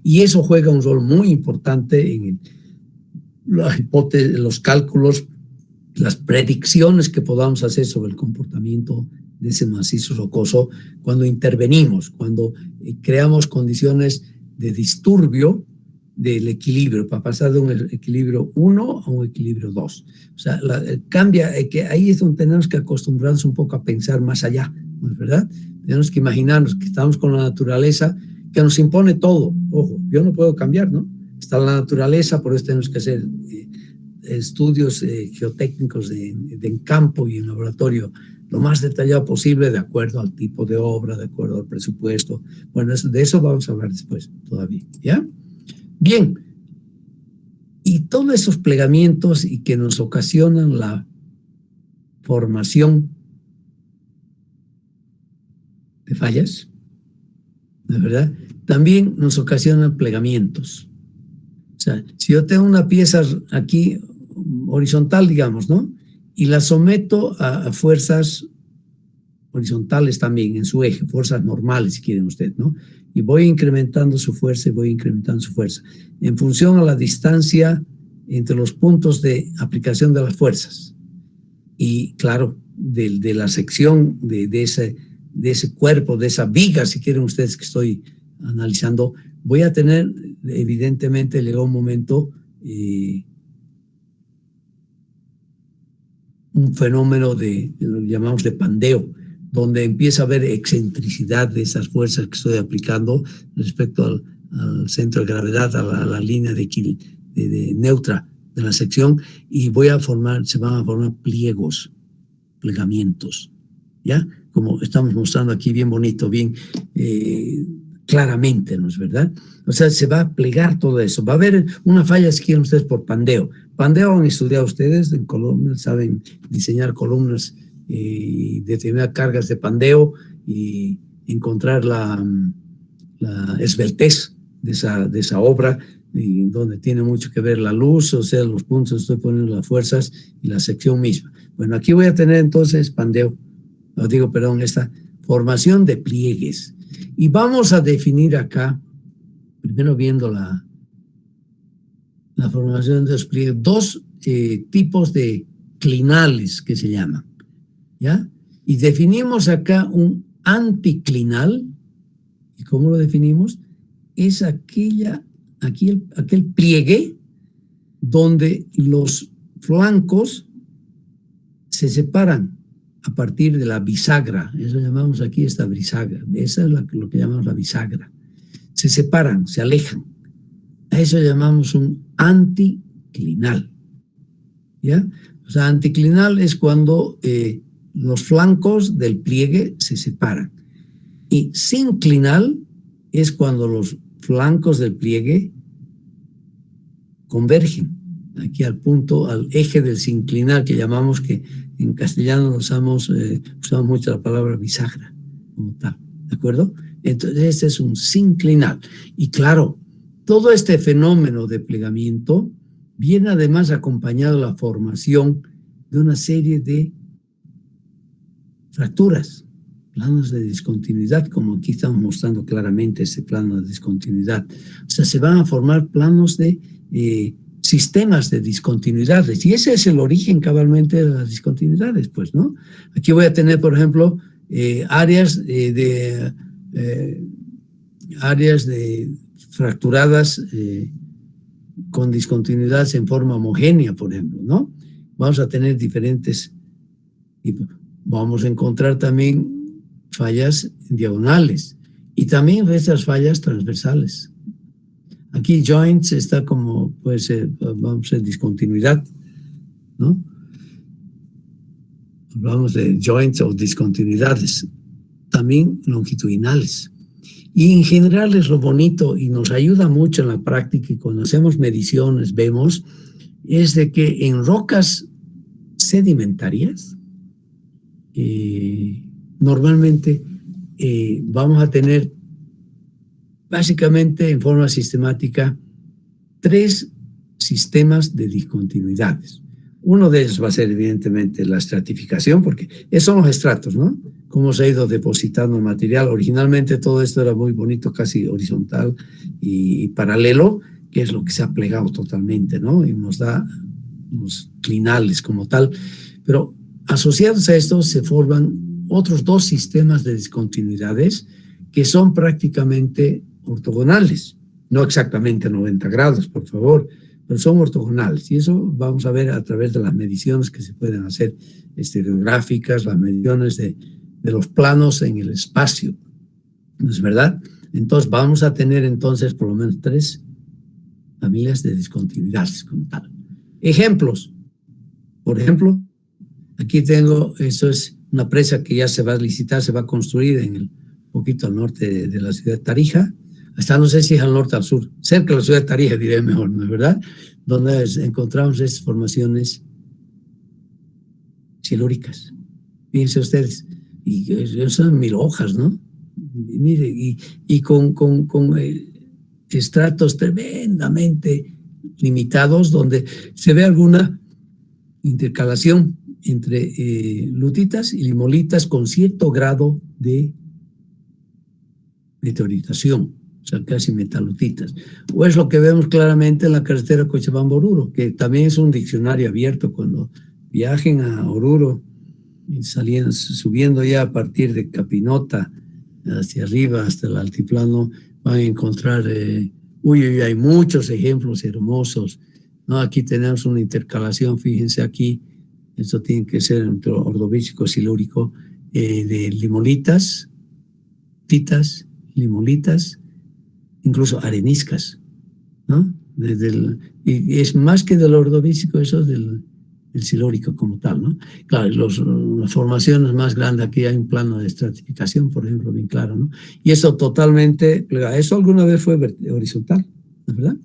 Y eso juega un rol muy importante en la hipótesis, los cálculos, las predicciones que podamos hacer sobre el comportamiento de ese macizo rocoso cuando intervenimos, cuando creamos condiciones de disturbio del equilibrio, para pasar de un equilibrio 1 a un equilibrio 2. O sea, cambia, que ahí es donde tenemos que acostumbrarnos un poco a pensar más allá, ¿no es verdad? Tenemos que imaginarnos que estamos con la naturaleza que nos impone todo. Ojo, yo no puedo cambiar, ¿no? Está la naturaleza, por eso tenemos que hacer estudios geotécnicos en campo y en laboratorio lo más detallado posible, de acuerdo al tipo de obra, de acuerdo al presupuesto. Bueno, de eso vamos a hablar después todavía, ¿ya? Bien, y todos esos plegamientos y que nos ocasionan la formación de fallas, ¿de verdad? También nos ocasionan plegamientos. O sea, si yo tengo una pieza aquí horizontal, digamos, ¿no? Y la someto a fuerzas horizontales también en su eje, fuerzas normales, si quieren usted, ¿no? Y voy incrementando su fuerza y voy incrementando su fuerza en función a la distancia entre los puntos de aplicación de las fuerzas. Y claro, de la sección de ese cuerpo, de esa viga, si quieren ustedes que estoy analizando, voy a tener, evidentemente, llega un momento, un fenómeno lo llamamos de pandeo, donde empieza a haber excentricidad de esas fuerzas que estoy aplicando respecto al centro de gravedad, a la línea de neutra de la sección, y se van a formar plegamientos, ¿ya? Como estamos mostrando aquí, bien bonito, bien claramente, ¿no es verdad? O sea, se va a plegar todo eso. Va a haber una falla, si quieren ustedes, por pandeo. Pandeo han estudiado ustedes en columnas, saben diseñar columnas y determinar cargas de pandeo y encontrar la esbeltez de esa obra, y donde tiene mucho que ver la luz, o sea, los puntos donde estoy poniendo las fuerzas y la sección misma. Bueno, aquí voy a tener entonces pandeo, esta formación de pliegues. Y vamos a definir acá, primero viendo la formación de los pliegues, dos tipos de clinales que se llaman, ¿ya? Y definimos acá un anticlinal. ¿Y cómo lo definimos? Es aquel pliegue donde los flancos se separan a partir de la bisagra. Eso llamamos aquí esta bisagra. Esa es lo que llamamos la bisagra. Se separan, se alejan. A eso llamamos un anticlinal, ¿ya? O sea, anticlinal es cuando los flancos del pliegue se separan. Y sinclinal es cuando los flancos del pliegue convergen aquí al eje del sinclinal, que llamamos, que en castellano usamos mucho la palabra bisagra, como tal, ¿de acuerdo? Entonces, este es un sinclinal. Y claro, todo este fenómeno de plegamiento viene además acompañado de la formación de una serie de fracturas, planos de discontinuidad, como aquí estamos mostrando claramente este plano de discontinuidad. O sea, se van a formar planos de sistemas de discontinuidades, y ese es el origen cabalmente de las discontinuidades, pues, ¿no? Aquí voy a tener, por ejemplo, áreas de fracturadas con discontinuidades en forma homogénea, por ejemplo, ¿no? Vamos a tener diferentes tipos. Vamos a encontrar también fallas diagonales y también estas fallas transversales. Aquí joints está como, puede ser, vamos a decir, discontinuidad, ¿no? Hablamos de joints o discontinuidades, también longitudinales. Y en general es lo bonito y nos ayuda mucho en la práctica, y cuando hacemos mediciones vemos, es de que en rocas sedimentarias normalmente vamos a tener básicamente en forma sistemática 3 sistemas de discontinuidades. Uno de ellos va a ser evidentemente la estratificación, porque esos son los estratos, ¿no? Cómo se ha ido depositando el material. Originalmente todo esto era muy bonito, casi horizontal y paralelo, que es lo que se ha plegado totalmente, ¿no? Y nos da unos clinales como tal. Pero asociados a esto se forman otros dos sistemas de discontinuidades que son prácticamente ortogonales. No exactamente 90 grados, por favor, pero son ortogonales. Y eso vamos a ver a través de las mediciones que se pueden hacer estereográficas, las mediciones de los planos en el espacio. ¿No es verdad? Entonces vamos a tener entonces por lo menos 3 familias de discontinuidades como tal. Ejemplos. Por ejemplo, aquí tengo, eso es una presa que ya se va a licitar, se va a construir en el poquito al norte de la ciudad de Tarija. Hasta no sé si es al norte o al sur, cerca de la ciudad de Tarija, diré mejor, ¿no es verdad? Donde encontramos estas formaciones silúricas. Fíjense ustedes, y son 1000 hojas, ¿no? Y mire, y con estratos tremendamente limitados, donde se ve alguna intercalación entre lutitas y limolitas con cierto grado de meteoritización, o sea, casi metalutitas. O es lo que vemos claramente en la carretera Cochabamba-Oruro, que también es un diccionario abierto. Cuando viajen a Oruro y subiendo ya a partir de Capinota hacia arriba hasta el altiplano, van a encontrar, hay muchos ejemplos hermosos, ¿no? Aquí tenemos una intercalación, fíjense aquí, esto tiene que ser entre ordovícico silúrico, de limolitas, titas, limolitas, incluso areniscas, ¿no? Y es más que del ordovícico, eso es del silúrico como tal, ¿no? Claro, las formaciones más grandes, aquí hay un plano de estratificación, por ejemplo, bien claro, ¿no? Y eso totalmente, eso alguna vez fue horizontal, ¿no es verdad?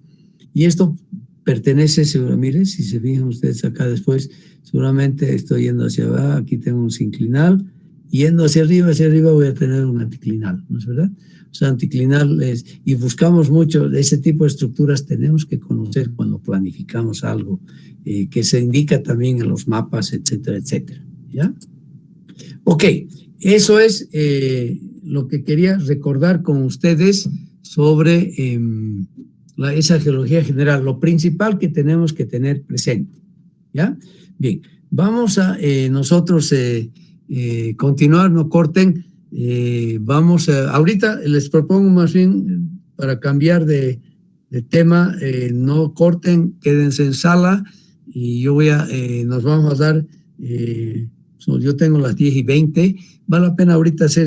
Y esto pertenece, mire, si se fijan ustedes acá después, seguramente estoy yendo hacia abajo, aquí tengo un sinclinal, yendo hacia arriba voy a tener un anticlinal, ¿no es verdad? O sea, anticlinal es, y buscamos mucho de ese tipo de estructuras, tenemos que conocer cuando planificamos algo, que se indica también en los mapas, etcétera, etcétera, ¿ya? Ok, eso es lo que quería recordar con ustedes sobre esa geología general, lo principal que tenemos que tener presente, ¿ya? Bien, vamos a nosotros continuar, no corten, ahorita les propongo más bien para cambiar de tema, no corten, quédense en sala y yo nos vamos a dar, yo tengo las 10:20, vale la pena ahorita hacer